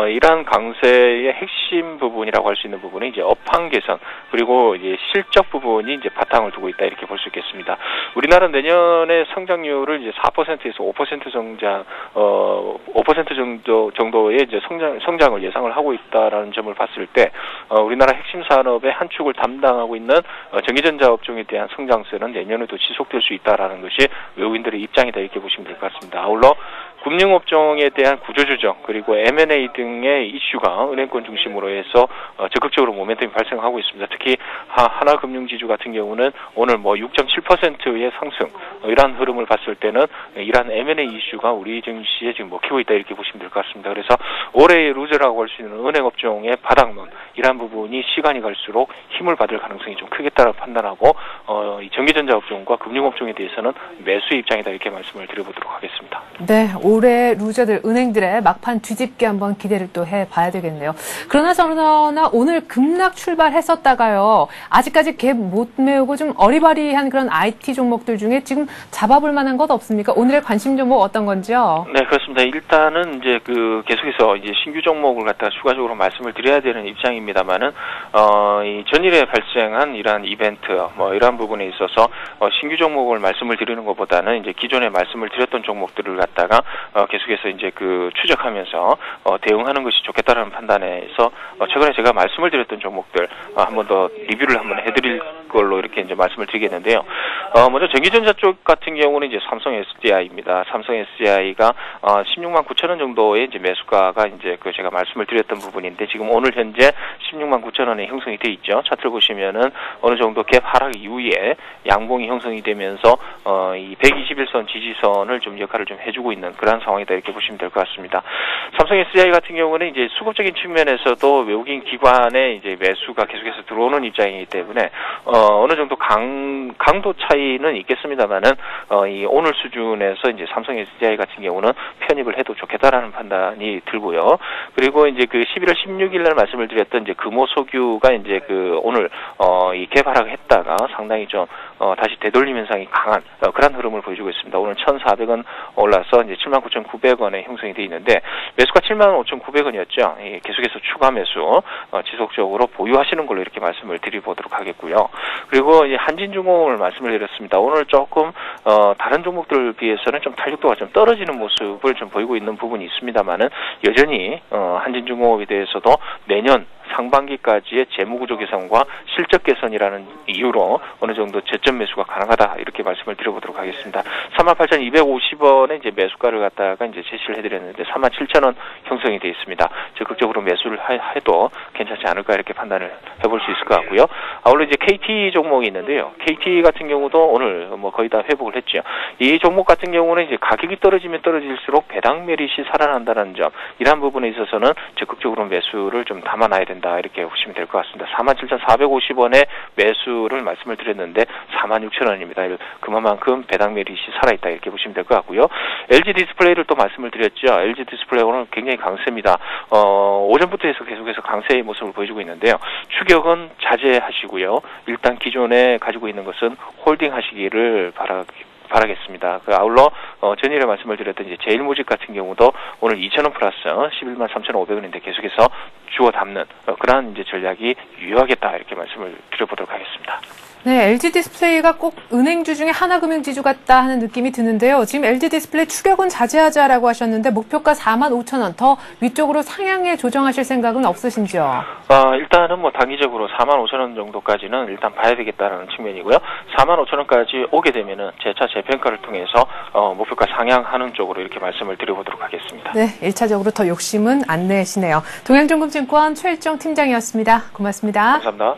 이러한 강세의 핵심 부분이라고 할 수 있는 부분이 이제 업황 개선 그리고 이제 실적 부분이 이제 바탕을 두고 있다 이렇게 볼 수 있겠습니다. 우리나라 내년에 성장률을 이제 4%에서 5% 성장, 5% 정도의 이제 성장을 예상을 하고 있다라는 점을 봤을 때, 우리나라 핵심 산업의 한 축을 담당하고 있는 전기전자 업종에 대한 성장세는 내년에도 지속될 수 있다라는 것이 외국인들의 입장이다 이렇게 보시면 될 것 같습니다. 아울러 금융업종에 대한 구조조정 그리고 M&A 등의 이슈가 은행권 중심으로 해서 적극적으로 모멘텀이 발생하고 있습니다. 특히 하나금융지주 같은 경우는 오늘 6.7%의 상승 이러한 흐름을 봤을 때는 이러한 M&A 이슈가 우리 증시에 지금 먹히고 있다 이렇게 보시면 될 것 같습니다. 그래서 올해의 루저라고 할 수 있는 은행업종의 바닥론 이러한 부분이 시간이 갈수록 힘을 받을 가능성이 좀 크겠다고 판단하고 이 전기전자업종과 금융업종에 대해서는 매수의 입장이다 이렇게 말씀을 드려보도록 하겠습니다. 네, 올해 루저들 은행들의 막판 뒤집기 한번 기대를 또 해봐야 되겠네요. 그러나 저러나 오늘 급락 출발했었다가요. 아직까지 갭 못 메우고 좀 어리바리한 그런 IT 종목들 중에 지금 잡아볼 만한 것 없습니까? 오늘의 관심 종목 어떤 건지요? 네, 그렇습니다. 일단은 이제 계속해서 이제 신규 종목을 갖다가 추가적으로 말씀을 드려야 되는 입장입니다만은 이 전일에 발생한 이러한 이벤트 이러한 부분에 있어서 신규 종목을 말씀을 드리는 것보다는 이제 기존에 말씀을 드렸던 종목들을 갖다가 계속해서 이제 추적하면서 대응하는 것이 좋겠다라는 판단에서 최근에 제가 말씀을 드렸던 종목들 한 번 더 리뷰를 한번 해드릴 걸로 이렇게 이제 말씀을 드리겠는데요. 먼저 전기전자 쪽 같은 경우는 이제 삼성 SDI입니다. 삼성 SDI가 16만 9천 원 정도의 이제 매수가가 이제 제가 말씀을 드렸던 부분인데 지금 오늘 현재 16만 9천 원에 형성이 돼 있죠. 차트를 보시면은 어느 정도 갭 하락 이후에 양봉이 형성이 되면서 이 121선 지지선을 좀 역할을 좀 해주고 있는 그런 상황이다 이렇게 보시면 될 것 같습니다. 삼성 SDI 같은 경우는 이제 수급적인 측면에서도 외국인 기관의 이제 매수가 계속해서 들어오는 입장이기 때문에 어느 정도 강도 차이는 있겠습니다만은 이 오늘 수준에서 이제 삼성 SDI 같은 경우는 편입을 해도 좋겠다라는 판단이 들고요. 그리고 이제 11월 16일 날 말씀을 드렸던 이제 금호석유가 이제 오늘 이 개발하게 했다가 상당히 좀 다시 되돌림 현상이 강한 그런 흐름을 보여주고 있습니다. 오늘 1,400원 올라서 이제 79,900원에 형성이 되어 있는데 매수가 75,900원이었죠. 계속해서 추가 매수 지속적으로 보유하시는 걸로 이렇게 말씀을 드려보도록 하겠고요. 그리고 이제 한진중공업을 말씀을 드렸습니다. 오늘 조금 다른 종목들 비해서는 좀 탄력도가 좀 떨어지는 모습을 좀 보이고 있는 부분이 있습니다만은 여전히 한진중공업에 대해서도 내년 상반기까지의 재무구조 개선과 실적 개선이라는 이유로 어느 정도 저점 매수가 가능하다 이렇게 말씀을 드려보도록 하겠습니다. 38,250원에 이제 매수가를 갖다가 이제 제시를 해드렸는데 37,000원 형성이 되어 있습니다. 적극적으로 매수를 해도 괜찮지 않을까 이렇게 판단을 해볼 수 있을 것 같고요. 아울러 이제 KT 종목이 있는데요. KT 같은 경우도 오늘 거의 다 회복을 했죠. 이 종목 같은 경우는 이제 가격이 떨어지면 떨어질수록 배당 메릿이 살아난다는 점 이러한 부분에 있어서는 적극적으로 매수를 좀 담아놔야 된다. 이렇게 보시면 될 것 같습니다. 47,450원에 매수를 말씀을 드렸는데 46,000원입니다. 그만큼 배당 메릿이 살아있다 이렇게 보시면 될 것 같고요. LG 디스플레이를 또 말씀을 드렸죠. LG 디스플레이 오늘 굉장히 강세입니다. 오전부터 해서 계속해서 강세의 모습을 보여주고 있는데요. 추격은 자제하시고요. 일단 기존에 가지고 있는 것은 홀딩 하시기를 바라겠습니다. 아울러 전일에 말씀을 드렸던 이제 제일모직 같은 경우도 오늘 2,000원 플러스 11만 3,500원인데 계속해서 주워 담는 그러한 이제 전략이 유효하겠다 이렇게 말씀을 드려보도록 하겠습니다. 네, LG 디스플레이가 꼭 은행주 중에 하나금융지주 같다 하는 느낌이 드는데요. 지금 LG 디스플레이 추격은 자제하자라고 하셨는데 목표가 45,000원 더 위쪽으로 상향해 조정하실 생각은 없으신지요? 일단은 단기적으로 45,000원 정도까지는 일단 봐야 되겠다는 측면이고요. 45,000원까지 오게 되면은 재차 재평가를 통해서 목표가 상향하는 쪽으로 이렇게 말씀을 드려보도록 하겠습니다. 네, 1차적으로 더 욕심은 안 내시네요. 동양증권증권 최일정 팀장이었습니다. 고맙습니다. 감사합니다.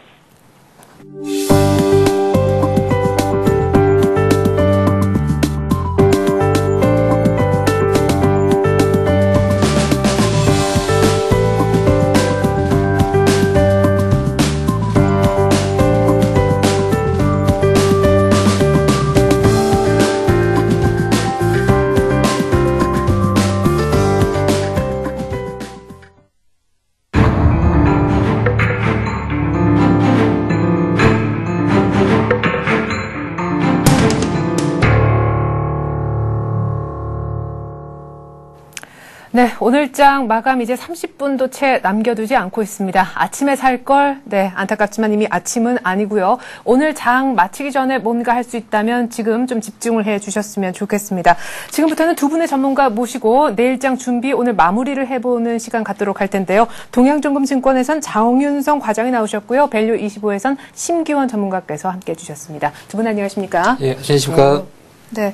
네, 오늘장 마감 이제 30분도 채 남겨두지 않고 있습니다. 아침에 살 걸, 네, 안타깝지만 이미 아침은 아니고요. 오늘 장 마치기 전에 뭔가 할 수 있다면 지금 좀 집중을 해 주셨으면 좋겠습니다. 지금부터는 두 분의 전문가 모시고 내일장 준비 오늘 마무리를 해보는 시간 갖도록 할 텐데요. 동양증권증권에선 장윤성 과장이 나오셨고요. 밸류25에선 심기원 전문가께서 함께해 주셨습니다. 두 분 안녕하십니까? 예, 안녕하십니까? 네.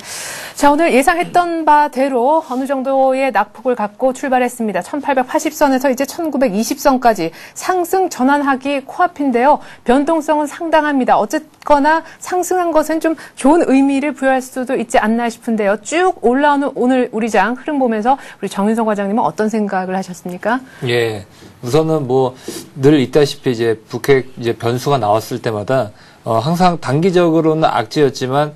자, 오늘 예상했던 바대로 어느 정도의 낙폭을 갖고 출발했습니다. 1880선에서 이제 1920선까지 상승 전환하기 코앞인데요. 변동성은 상당합니다. 어쨌거나 상승한 것은 좀 좋은 의미를 부여할 수도 있지 않나 싶은데요. 쭉 올라오는 오늘 우리 장 흐름 보면서 우리 정윤성 과장님은 어떤 생각을 하셨습니까? 예. 우선은 뭐 늘 있다시피 이제 북핵 이제 변수가 나왔을 때마다 항상 단기적으로는 악재였지만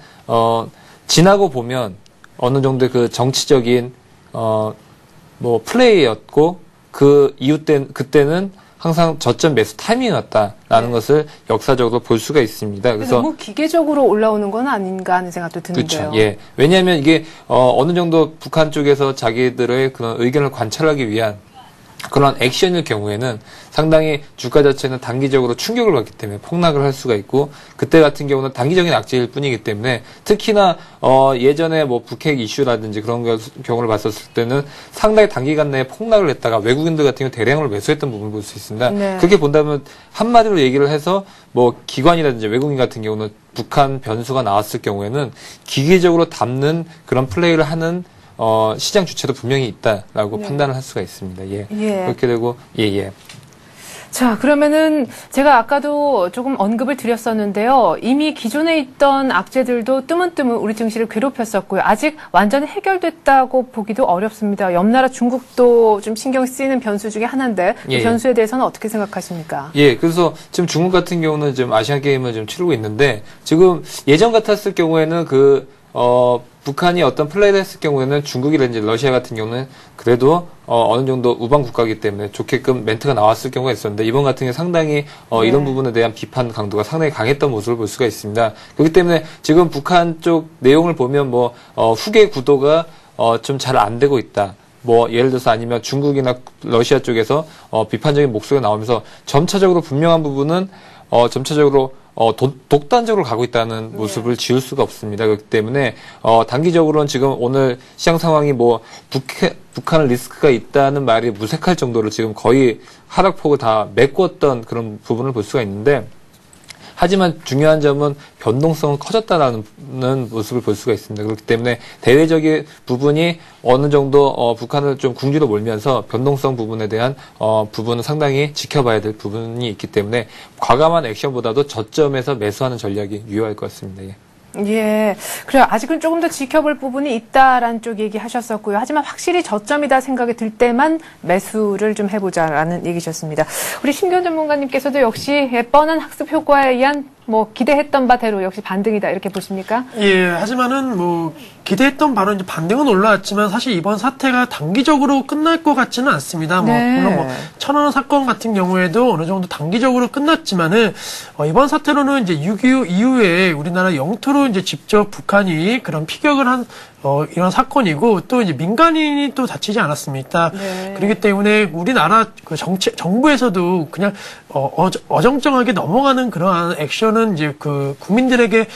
지나고 보면 어느 정도의 그 정치적인 뭐 플레이였고 그 이후 그때는 항상 저점 매수 타이밍이었다라는 것을 역사적으로 볼 수가 있습니다. 그래서 너무 기계적으로 올라오는 건 아닌가 하는 생각도 드는데요. 그렇죠. 예. 왜냐하면 이게 어느 정도 북한 쪽에서 자기들의 그런 의견을 관찰하기 위한 그런 액션일 경우에는 상당히 주가 자체는 단기적으로 충격을 받기 때문에 폭락을 할 수가 있고, 그때 같은 경우는 단기적인 악재일 뿐이기 때문에 특히나 예전에 뭐 북핵 이슈라든지 그런 경우를 봤었을 때는 상당히 단기간 내에 폭락을 했다가 외국인들 같은 경우 대량으로 매수했던 부분을 볼 수 있습니다. 네. 그렇게 본다면 한마디로 얘기를 해서 뭐 기관이라든지 외국인 같은 경우는 북한 변수가 나왔을 경우에는 기계적으로 담는 그런 플레이를 하는 시장 주체도 분명히 있다라고 네. 판단을 할 수가 있습니다. 예. 예. 그렇게 되고, 예. 자, 그러면은 제가 아까도 조금 언급을 드렸었는데요. 이미 기존에 있던 악재들도 뜨문뜨문 우리 증시를 괴롭혔었고요. 아직 완전히 해결됐다고 보기도 어렵습니다. 옆나라 중국도 좀 신경 쓰이는 변수 중에 하나인데, 그 예. 변수에 대해서는 어떻게 생각하십니까? 예, 그래서 지금 중국 같은 경우는 지금 아시안 게임을 좀 치르고 있는데, 지금 예전 같았을 경우에는 북한이 어떤 플레이를 했을 경우에는 중국이라든지 러시아 같은 경우는 그래도 어느 정도 우방 국가이기 때문에 좋게끔 멘트가 나왔을 경우가 있었는데, 이번 같은 경우 상당히 네. 이런 부분에 대한 비판 강도가 상당히 강했던 모습을 볼 수가 있습니다. 그렇기 때문에 지금 북한 쪽 내용을 보면 후계 구도가 좀 잘 안 되고 있다. 예를 들어서 아니면 중국이나 러시아 쪽에서 비판적인 목소리가 나오면서 점차적으로 분명한 부분은 점차적으로 독단적으로 가고 있다는 모습을 지울 수가 없습니다. 그렇기 때문에 단기적으로는 지금 오늘 시장 상황이 북한 리스크가 있다는 말이 무색할 정도로 지금 거의 하락폭을 다 메꿨던 그런 부분을 볼 수가 있는데, 하지만 중요한 점은 변동성은 커졌다라는 모습을 볼 수가 있습니다. 그렇기 때문에 대외적인 부분이 어느 정도 북한을 좀 궁지로 몰면서 변동성 부분에 대한 부분은 상당히 지켜봐야 될 부분이 있기 때문에 과감한 액션보다도 저점에서 매수하는 전략이 유효할 것 같습니다. 예. 예. 그래요. 아직은 조금 더 지켜볼 부분이 있다라는 쪽 얘기하셨었고요. 하지만 확실히 저점이다 생각이 들 때만 매수를 좀 해보자라는 얘기셨습니다. 우리 심기현 전문가님께서도 역시 뻔한 학습 효과에 의한 기대했던 바대로 역시 반등이다 이렇게 보십니까? 예, 하지만은 기대했던 바로 이제 반등은 올라왔지만 사실 이번 사태가 단기적으로 끝날 것 같지는 않습니다. 네. 물론 천안함 사건 같은 경우에도 어느 정도 단기적으로 끝났지만은 이번 사태로는 이제 6.25 이후에 우리나라 영토로 이제 직접 북한이 그런 피격을 한 이런 사건이고, 또 이제 민간인이 또 다치지 않았습니까? 네. 그렇기 때문에 우리나라 정부에서도 그냥 어정쩡하게 넘어가는 그러한 액션은 이제 국민들에게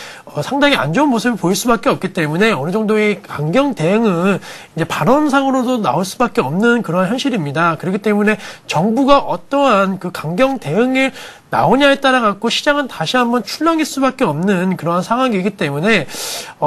상당히 안 좋은 모습을 보일 수밖에 없기 때문에 어느 정도의 강경 대응은 이제 발언상으로도 나올 수밖에 없는 그런 현실입니다. 그렇기 때문에 정부가 어떠한 그 강경 대응에 나오냐에 따라 갖고 시장은 다시 한번 출렁일 수밖에 없는 그러한 상황이기 때문에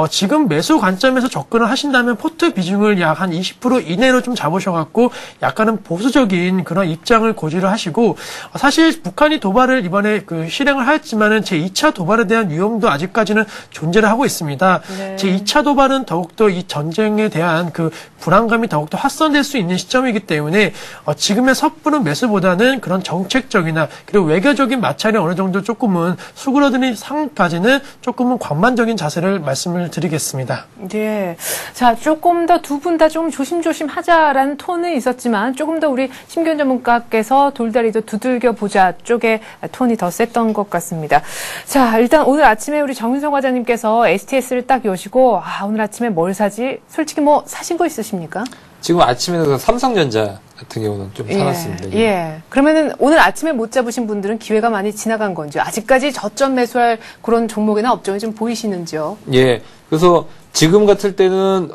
지금 매수 관점에서 접근을 하신다면 포트 비중을 약 한 20% 이내로 좀 잡으셔갖고 약간은 보수적인 그런 입장을 고지를 하시고, 사실 북한이 도발을 이번에 실행을 하였지만은 제2차 도발에 대한 위험도 아직까지는 존재를 하고 있습니다. 네. 제2차 도발은 더욱더 이 전쟁에 대한 불안감이 더욱더 확산될 수 있는 시점이기 때문에 지금의 섣부른 매수보다는 그런 정책적이나 그리고 외교적인 마찰이 어느 정도 조금은 수그러드는 상황까지는 조금은 관망적인 자세를 말씀을 드리겠습니다. 예. 자, 조금 더 두 분 다 좀 조심조심 하자라는 톤은 있었지만 조금 더 우리 심기현 전문가께서 돌다리도 두들겨 보자 쪽의 톤이 더 셌던 것 같습니다. 자, 일단 오늘 아침에 우리 정윤성 과장님께서 STS를 딱 여시고 오늘 아침에 뭘 사지? 솔직히 사신 거 있으십니까? 지금 아침에는 삼성전자 같은 경우는 좀 사놨습니다. 예. 그러면은 오늘 아침에 못 잡으신 분들은 기회가 많이 지나간 건지, 아직까지 저점 매수할 그런 종목이나 업종이 좀 보이시는지요? 예. 그래서 지금 같을 때는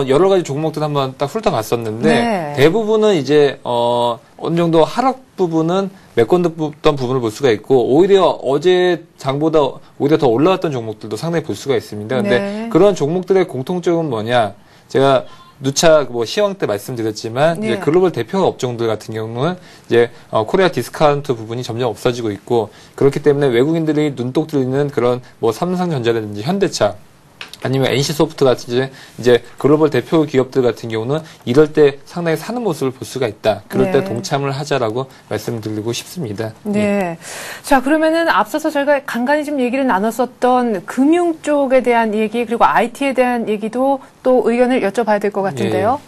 여러 가지 종목들 한번 딱 훑어봤었는데 네. 대부분은 이제 어느 정도 하락 부분은 메꿨던 부분을 볼 수가 있고 오히려 어제 장보다 오히려 더 올라왔던 종목들도 상당히 볼 수가 있습니다. 근데 네. 그런 종목들의 공통점은 뭐냐? 제가 누차 뭐 시황 때 말씀드렸지만 네. 이제 글로벌 대표 업종들 같은 경우는 이제 코리아 디스카운트 부분이 점점 없어지고 있고 그렇기 때문에 외국인들이 눈독 들이는 그런 뭐 삼성전자라든지 현대차 아니면 NC소프트 같은 이제 글로벌 대표 기업들 같은 경우는 이럴 때 상당히 사는 모습을 볼 수가 있다. 그럴 때 네. 동참을 하자라고 말씀드리고 싶습니다. 네. 자, 그러면은 앞서서 저희가 간간히 좀 얘기를 나눴었던 금융 쪽에 대한 얘기 그리고 IT에 대한 얘기도 또 의견을 여쭤봐야 될 것 같은데요.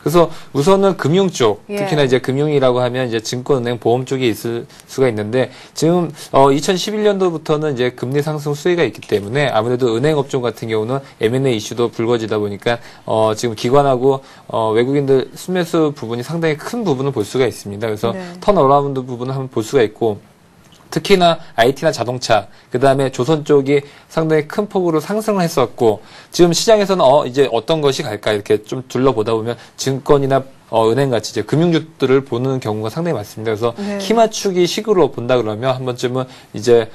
그래서 우선은 금융 쪽, 예. 특히나 이제 금융이라고 하면 이제 증권은행, 보험 쪽이 있을 수가 있는데 지금 2011년도부터는 이제 금리 상승 수혜가 있기 때문에 아무래도 은행 업종 같은 경우는 M&A 이슈도 불거지다 보니까 지금 기관하고 외국인들 순매수 부분이 상당히 큰 부분을 볼 수가 있습니다. 그래서 네. 턴어라운드 부분을 한번 볼 수가 있고 특히나 IT나 자동차, 그 다음에 조선 쪽이 상당히 큰 폭으로 상승을 했었고, 지금 시장에서는 이제 어떤 것이 갈까 이렇게 좀 둘러보다 보면 증권이나 은행 같이 이제 금융주들을 보는 경우가 상당히 많습니다. 그래서 네. 키 맞추기 식으로 본다 그러면 한 번쯤은 이제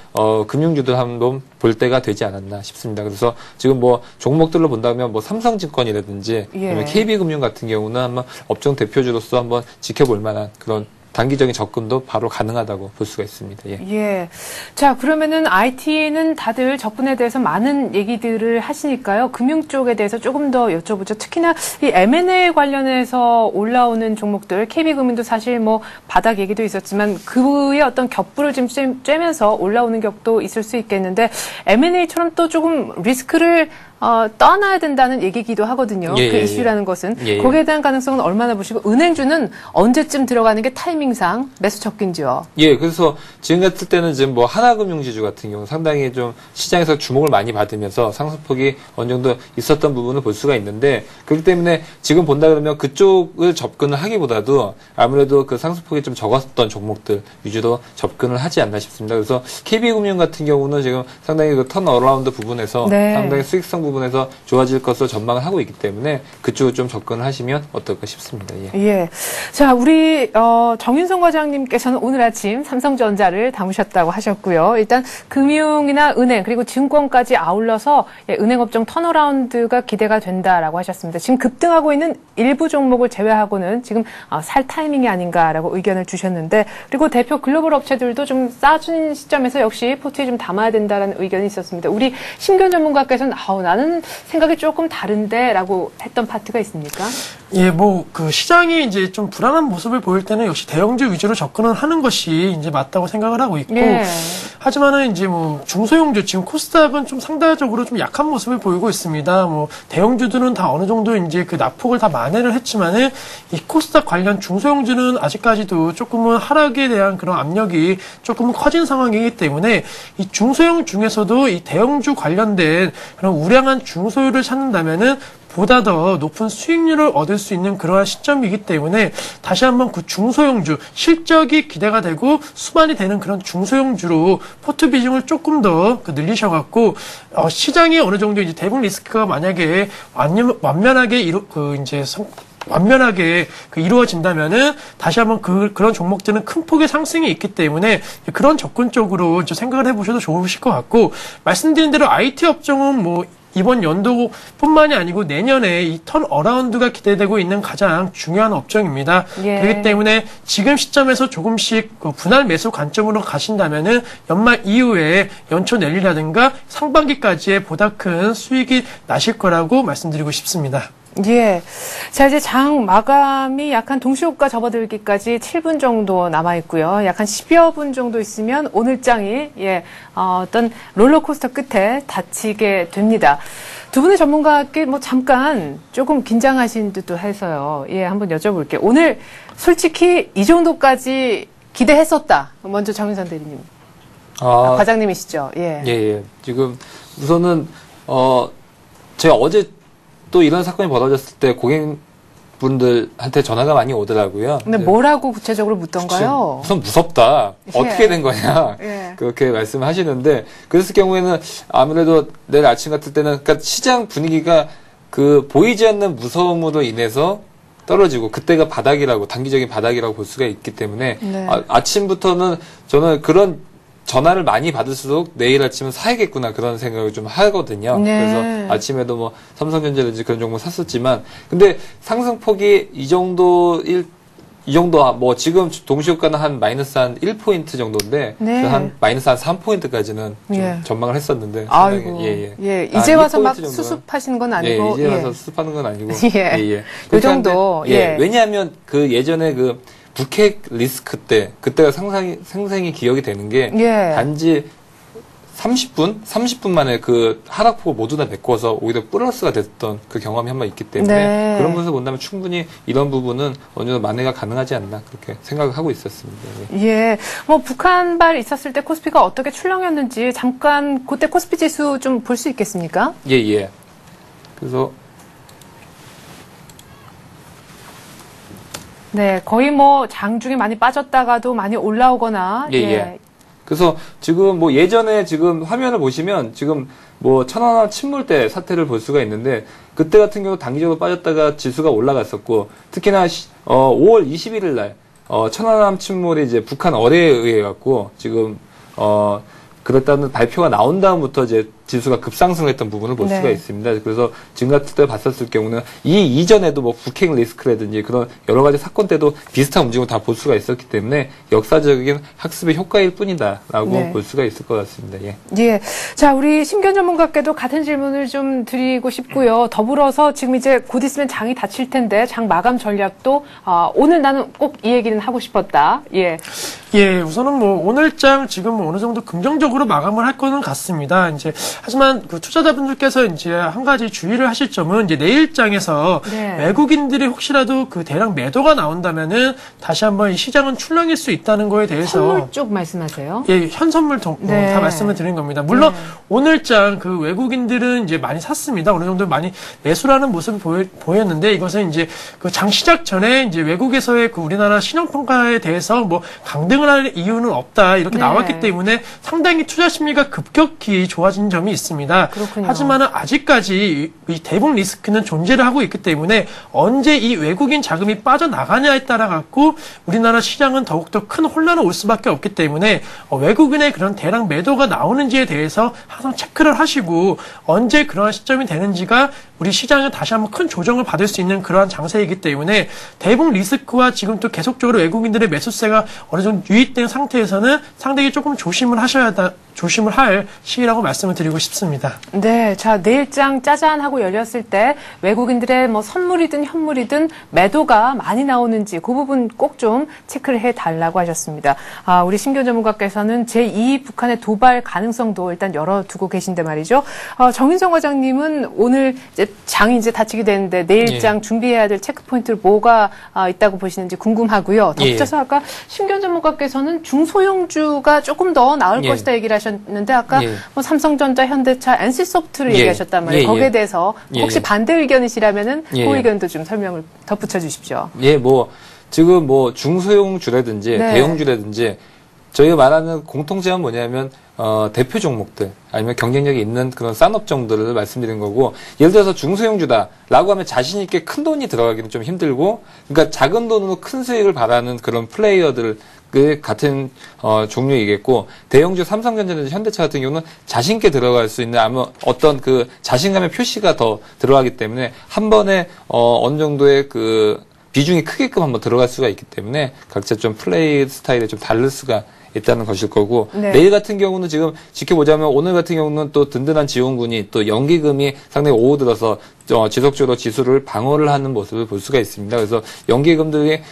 금융주들 한번 볼 때가 되지 않았나 싶습니다. 그래서 지금 뭐 종목들로 본다면 뭐 삼성증권이라든지 예. KB금융 같은 경우는 한번 업종 대표주로서 한번 지켜볼 만한 그런 단기적인 접근도 바로 가능하다고 볼 수가 있습니다. 예. 예. 자, 그러면은 IT는 다들 접근에 대해서 많은 얘기들을 하시니까요. 금융 쪽에 대해서 조금 더 여쭤보죠. 특히나 이 M&A 관련해서 올라오는 종목들, KB금융도 사실 뭐 바닥 얘기도 있었지만 그의 어떤 격부를 좀 쬐면서 올라오는 격도 있을 수 있겠는데 M&A처럼 또 조금 리스크를 떠나야 된다는 얘기기도 하거든요. 예, 그 예, 이슈라는 것은. 예, 예. 거기에 대한 가능성은 얼마나 보시고 은행주는 언제쯤 들어가는 게 타이밍상 매수 적긴지요? 예, 그래서 지금 같을 때는 지금 뭐 하나금융지주 같은 경우 상당히 좀 시장에서 주목을 많이 받으면서 상승폭이 어느 정도 있었던 부분을 볼 수가 있는데 그렇기 때문에 지금 본다 그러면 그쪽을 접근을 하기보다도 아무래도 그 상승폭이 좀 적었던 종목들 위주로 접근을 하지 않나 싶습니다. 그래서 KB금융 같은 경우는 지금 상당히 그 턴어라운드 부분에서 네. 상당히 수익성 부분에서 좋아질 것으로 전망을 하고 있기 때문에 그쪽을 좀 접근을 하시면 어떨까 싶습니다. 예. 예. 자, 우리, 정윤성 과장님께서는 오늘 아침 삼성전자를 담으셨다고 하셨고요. 일단 금융이나 은행, 그리고 증권까지 아울러서 은행업종 턴어라운드가 기대가 된다라고 하셨습니다. 지금 급등하고 있는 일부 종목을 제외하고는 지금 살 타이밍이 아닌가라고 의견을 주셨는데, 그리고 대표 글로벌 업체들도 좀 싸준 시점에서 역시 포트에 좀 담아야 된다라는 의견이 있었습니다. 우리 심견 전문가께서는, 나는 생각이 조금 다른데 라고 했던 파트가 있습니까? 예, 뭐, 그 시장이 이제 좀 불안한 모습을 보일 때는 역시 대형주 위주로 접근을 하는 것이 이제 맞다고 생각을 하고 있고, 예. 하지만은 이제 뭐, 중소형주, 지금 코스닥은 좀 상대적으로 좀 약한 모습을 보이고 있습니다. 뭐, 대형주들은 다 어느 정도 이제 그 낙폭을 다 만회를 했지만은, 이 코스닥 관련 중소형주는 아직까지도 조금은 하락에 대한 그런 압력이 조금은 커진 상황이기 때문에, 이 중소형 중에서도 이 대형주 관련된 그런 우량한 중소유를 찾는다면은, 보다 더 높은 수익률을 얻을 수 있는 그러한 시점이기 때문에 다시 한번 그 중소형주 실적이 기대가 되고 수반이 되는 그런 중소형주로 포트 비중을 조금 더 늘리셔갖고 시장이 어느 정도 이제 대부분 리스크가 만약에 완면하게 이루어진다면은 다시 한번 그런 종목들은 큰 폭의 상승이 있기 때문에 그런 접근 쪽으로 생각을 해보셔도 좋으실 것 같고 말씀드린 대로 IT 업종은 뭐 이번 연도뿐만이 아니고 내년에 이 턴어라운드가 기대되고 있는 가장 중요한 업종입니다. 예. 그렇기 때문에 지금 시점에서 조금씩 분할 매수 관점으로 가신다면은 연말 이후에 연초 내리라든가 상반기까지의 보다 큰 수익이 나실 거라고 말씀드리고 싶습니다. 예. 자, 이제 장 마감이 약한 동시호가 접어들기까지 7분 정도 남아있고요. 약 한 10여 분 정도 있으면 오늘 장이, 어떤 롤러코스터 끝에 닫히게 됩니다. 두 분의 전문가께 뭐 잠깐 조금 긴장하신 듯도 해서요. 예, 한번 여쭤볼게요. 오늘 솔직히 이 정도까지 기대했었다. 먼저 정윤선 대리님. 과장님이시죠? 예. 예. 지금 우선은, 제가 어제 또 이런 사건이 벌어졌을 때 분들한테 전화가 많이 오더라고요. 근데 뭐라고 구체적으로 묻던가요? 우선 무섭다. 예. 어떻게 된 거냐. 예. 그렇게 말씀하시는데, 그랬을 경우에는 아무래도 내일 아침 같을 때는, 그러니까 시장 분위기가 그 보이지 않는 무서움으로 인해서 떨어지고, 그때가 바닥이라고, 단기적인 바닥이라고 볼 수가 있기 때문에, 네. 아침부터는 저는 그런 전화를 많이 받을수록 내일 아침은 사야겠구나 그런 생각을 좀 하거든요. 네. 그래서 아침에도 뭐 삼성전자든지 그런 종목 샀었지만, 근데 상승폭이 이 정도 뭐 지금 동시효과는 한 마이너스 한 1포인트 정도인데, 네. 한 마이너스 한 3포인트까지는 좀 예. 전망을 했었는데, 아이고. 상당히, 예. 이제 와서 막 2포인트 정도는, 수습하시는 건 아니고. 이제 와서 수습하는 건 아니고. 예. 그렇게 정도, 하는데, 예. 왜냐하면 그 예전에 그 북핵 리스크 그때가 생생히 기억이 되는 게, 예. 단지 30분 만에 그 하락폭을 모두 다 메꿔서 오히려 플러스가 됐던 그 경험이 한 번 있기 때문에, 네. 그런 부분에서 본다면 충분히 이런 부분은 어느 정도 만회가 가능하지 않나 그렇게 생각을 하고 있었습니다. 예. 예. 뭐 북한발 있었을 때 코스피가 어떻게 출렁였는지 잠깐 그때 코스피 지수 좀 볼 수 있겠습니까? 예. 그래서 네, 거의 뭐 장중에 많이 빠졌다가도 많이 올라오거나. 예. 그래서 지금 뭐 예전에 지금 화면을 보시면 지금 뭐 천안함 침몰대 사태를 볼 수가 있는데, 그때 같은 경우 단기적으로 빠졌다가 지수가 올라갔었고, 특히나 5월 21일 날 천안함 침몰이 이제 북한 어뢰에 의해 갖고 지금 그랬다는 발표가 나온 다음부터 이제 지수가 급상승했던 부분을 볼 네. 수가 있습니다. 그래서 지금 같은 때 봤었을 경우는 이 이전에도 뭐 북핵 리스크라든지 그런 여러 가지 사건 때도 비슷한 움직임을 다 볼 수가 있었기 때문에 역사적인 학습의 효과일 뿐이다라고 네. 볼 수가 있을 것 같습니다. 예. 예. 자, 우리 심기현 전문가께도 같은 질문을 좀 드리고 싶고요. 더불어서 지금 이제 곧 있으면 장이 닫힐 텐데 장 마감 전략도 오늘 나는 꼭 이 얘기는 하고 싶었다. 예. 예, 우선은 뭐 오늘장 지금 어느 정도 긍정적으로 마감을 할 거는 같습니다. 이제 하지만 그 투자자분들께서 이제 한 가지 주의를 하실 점은, 이제 내일장에서 네. 외국인들이 혹시라도 그 대량 매도가 나온다면은 다시 한번 이 시장은 출렁일 수 있다는 거에 대해서 선물 쪽 말씀하세요? 예, 현선물 네. 다 말씀을 드린 겁니다. 물론 네. 오늘장 그 외국인들은 이제 많이 샀습니다. 어느 정도 많이 매수라는 모습을 보였는데, 이것은 이제 그 장 시작 전에 이제 외국에서의 그 우리나라 신용평가에 대해서 뭐 강등을 할 이유는 없다 이렇게 네. 나왔기 때문에 상당히 투자 심리가 급격히 좋아진 점이 있습니다. 그렇군요. 하지만은 아직까지 이 대북 리스크는 존재를 하고 있기 때문에 언제 이 외국인 자금이 빠져나가냐에 따라 갖고 우리나라 시장은 더욱더 큰 혼란이 올 수밖에 없기 때문에 외국인의 그런 대량 매도가 나오는지에 대해서 항상 체크를 하시고, 언제 그러한 시점이 되는지가 우리 시장은 다시 한번 큰 조정을 받을 수 있는 그러한 장세이기 때문에, 대북 리스크와 지금 또 계속적으로 외국인들의 매수세가 어느 정도 유입된 상태에서는 상당히 조금 조심을 할 시기라고 말씀을 드리고 싶습니다. 네, 자, 내일장 짜잔 하고 열렸을 때 외국인들의 뭐 선물이든 현물이든 매도가 많이 나오는지 그 부분 꼭 좀 체크를 해달라고 하셨습니다. 우리 심기현 전문가께서는 제2 북한의 도발 가능성도 일단 열어두고 계신데 말이죠. 정인성 과장님은 오늘 이제 장이 이제 닫히게 되는데 내일장 준비해야 될 체크포인트를 뭐가 있다고 보시는지 궁금하고요. 덧붙여서 아까 심기현 전문가께서는 중소형주가 조금 더 나을 것이다 얘기를 하셨는데, 아까 뭐 삼성전자, 현대차, NC소프트를 얘기하셨단 말이에요. 거기에 대해서 혹시 반대 의견이시라면은 그 의견도 좀 설명을 덧붙여 주십시오. 예, 뭐 지금 뭐 중소형주라든지 네. 대형주라든지 저희가 말하는 공통점은 뭐냐면 대표 종목들 아니면 경쟁력이 있는 그런 산업종들을 말씀드린 거고, 예를 들어서 중소형주다라고 하면 자신 있게 큰 돈이 들어가기는 좀 힘들고, 그러니까 작은 돈으로 큰 수익을 바라는 그런 플레이어들 그 같은 종류이겠고, 대형주 삼성전자든지 현대차 같은 경우는 자신 있게 들어갈 수 있는 아무 어떤 그 자신감의 표시가 더 들어가기 때문에 한 번에 어느 정도의 그 비중이 크게끔 한번 들어갈 수가 있기 때문에 각자 좀 플레이 스타일이 좀 다를 수가 있다는 것일 거고, 네. 내일 같은 경우는 지금 지켜보자면 오늘 같은 경우는 또 든든한 지원군이 또 연기금이 상당히 오후 들어서 지속적으로 지수를 방어를 하는 모습을 볼 수가 있습니다. 그래서 연기금들이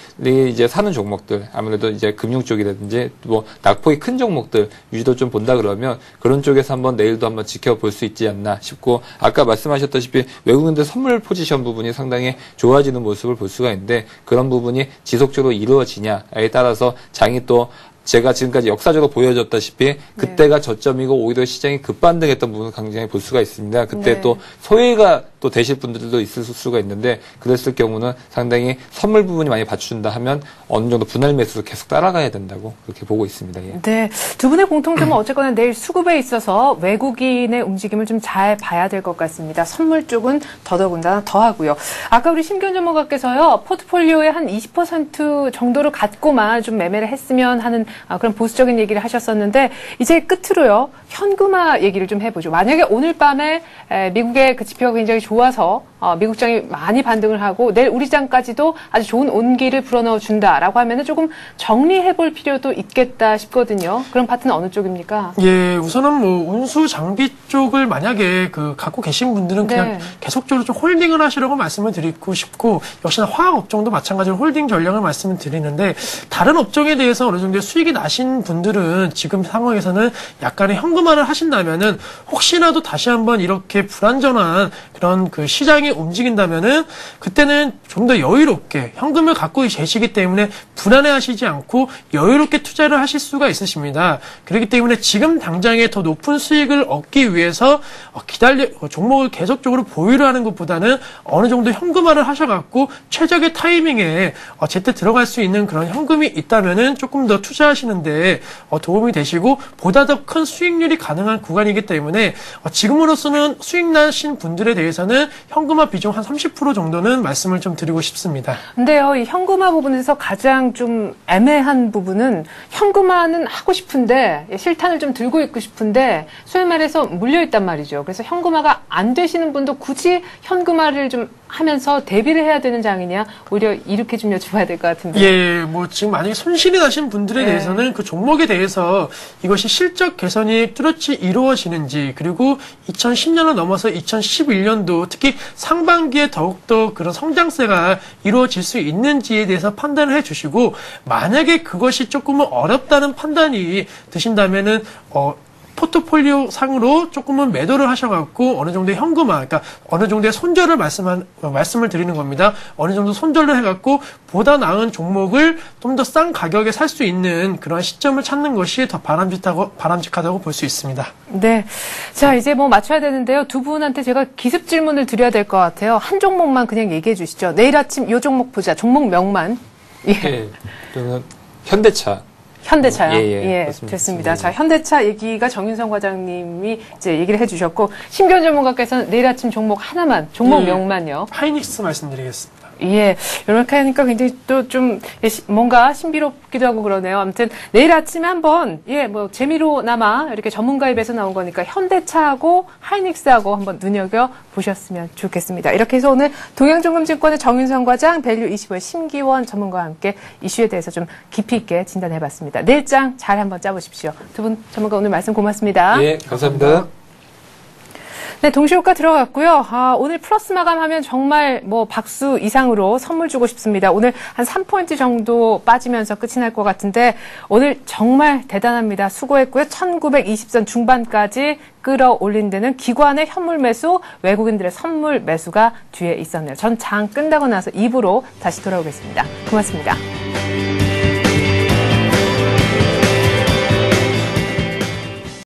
이제 사는 종목들, 아무래도 이제 금융 쪽이라든지 뭐 낙폭이 큰 종목들 유지도 좀 본다 그러면 그런 쪽에서 한번 내일도 한번 지켜볼 수 있지 않나 싶고, 아까 말씀하셨다시피 외국인들 선물 포지션 부분이 상당히 좋아지는 모습을 볼 수가 있는데, 그런 부분이 지속적으로 이루어지냐에 따라서 장이 또 제가 지금까지 역사적으로 보여줬다시피 그때가 저점이고 오히려 시장이 급반등했던 부분을 굉장히 볼 수가 있습니다. 그때 네. 또 소외가 또 되실 분들도 있을 수가 있는데 그랬을 경우는 상당히 선물 부분이 많이 받쳐준다 하면 어느 정도 분할 매수도 계속 따라가야 된다고 그렇게 보고 있습니다. 예. 네, 두 분의 공통점은 어쨌거나 내일 수급에 있어서 외국인의 움직임을 좀 잘 봐야 될 것 같습니다. 선물 쪽은 더더군다나 더하고요. 아까 우리 심기현 전문가께서요, 포트폴리오의 한 20% 정도를 갖고만 좀 매매를 했으면 하는 그런 보수적인 얘기를 하셨었는데 이제 끝으로요, 현금화 얘기를 좀 해보죠. 만약에 오늘 밤에 미국의 그 지표가 굉장히 좋아서 미국장이 많이 반등을 하고 내일 우리 장까지도 아주 좋은 온기를 불어넣어 준다라고 하면은 조금 정리해볼 필요도 있겠다 싶거든요. 그런 파트는 어느 쪽입니까? 예, 우선은 뭐 운수 장비 쪽을 만약에 그 갖고 계신 분들은 그냥 네. 계속적으로 좀 홀딩을 하시라고 말씀을 드리고 싶고, 역시나 화학 업종도 마찬가지로 홀딩 전략을 말씀을 드리는데, 다른 업종에 대해서 어느 정도 수익이 나신 분들은 지금 상황에서는 약간의 현금화를 하신다면은 혹시라도 다시 한번 이렇게 불안전한 그런 그 시장이 움직인다면은 그때는 좀 더 여유롭게 현금을 갖고 계시기 때문에 불안해하시지 않고 여유롭게 투자를 하실 수가 있으십니다. 그렇기 때문에 지금 당장에 더 높은 수익을 얻기 위해서 종목을 계속적으로 보유를 하는 것보다는 어느 정도 현금화를 하셔갖고 최적의 타이밍에 제때 들어갈 수 있는 그런 현금이 있다면은 조금 더 투자하시는데 도움이 되시고 보다 더 큰 수익률이 가능한 구간이기 때문에 지금으로서는 수익 나신 분들에 대해서는 현금화 비중 한 30% 정도는 말씀을 좀 드리고 싶습니다. 근데요, 이 현금화 부분에서 가장 좀 애매한 부분은 현금화는 하고 싶은데 실탄을 좀 들고 있고 싶은데 소위 말해서 물려있단 말이죠. 그래서 현금화가 안 되시는 분도 굳이 현금화를 좀 하면서 대비를 해야 되는 장이냐, 오히려 이렇게 좀 여쭤봐야 될 것 같은데. 예, 뭐 지금 만약에 손실이 나신 분들에 대해서는 그 종목에 대해서 이것이 실적 개선이 뚜렷이 이루어지는지, 그리고 2010년을 넘어서 2011년도 특히 상반기에 더욱더 그런 성장세가 이루어질 수 있는지에 대해서 판단을 해주시고, 만약에 그것이 조금은 어렵다는 판단이 드신다면은 포트폴리오 상으로 조금은 매도를 하셔갖고 어느 정도의 현금화, 그러니까 어느 정도의 손절을 말씀을 드리는 겁니다. 어느 정도 손절을 해갖고 보다 나은 종목을 좀 더 싼 가격에 살 수 있는 그런 시점을 찾는 것이 더 바람직하다고 볼 수 있습니다. 네. 자, 이제 뭐 맞춰야 되는데요. 두 분한테 제가 기습 질문을 드려야 될 것 같아요. 한 종목만 그냥 얘기해 주시죠. 내일 아침 요 종목 보자. 종목 명만. 예. 저는 현대차. 현대차요? 예, 됐습니다. 자, 현대차 얘기가 정윤성 과장님이 이제 얘기를 해주셨고, 심기현 전문가께서는 내일 아침 종목 하나만, 종목 명만요. 하이닉스 말씀드리겠습니다. 예, 이렇게 하니까 굉장히 또 좀 뭔가 신비롭기도 하고 그러네요. 아무튼 내일 아침에 한번 뭐 재미로나마 이렇게 전문가 입에서 나온 거니까 현대차하고 하이닉스하고 한번 눈여겨 보셨으면 좋겠습니다. 이렇게 해서 오늘 동양증권증권의 정윤성 과장, 밸류25의 심기원 전문가와 함께 이슈에 대해서 좀 깊이 있게 진단해봤습니다. 내일장 잘 한번 짜보십시오. 두 분 전문가 오늘 말씀 고맙습니다. 예, 감사합니다. 네, 동시효과 들어갔고요. 오늘 플러스 마감하면 정말 뭐 박수 이상으로 선물 주고 싶습니다. 오늘 한 3포인트 정도 빠지면서 끝이 날 것 같은데 오늘 정말 대단합니다. 수고했고요. 1920선 중반까지 끌어올린 데는 기관의 현물 매수, 외국인들의 선물 매수가 뒤에 있었네요. 전 장 끝나고 나서 2부로 다시 돌아오겠습니다. 고맙습니다.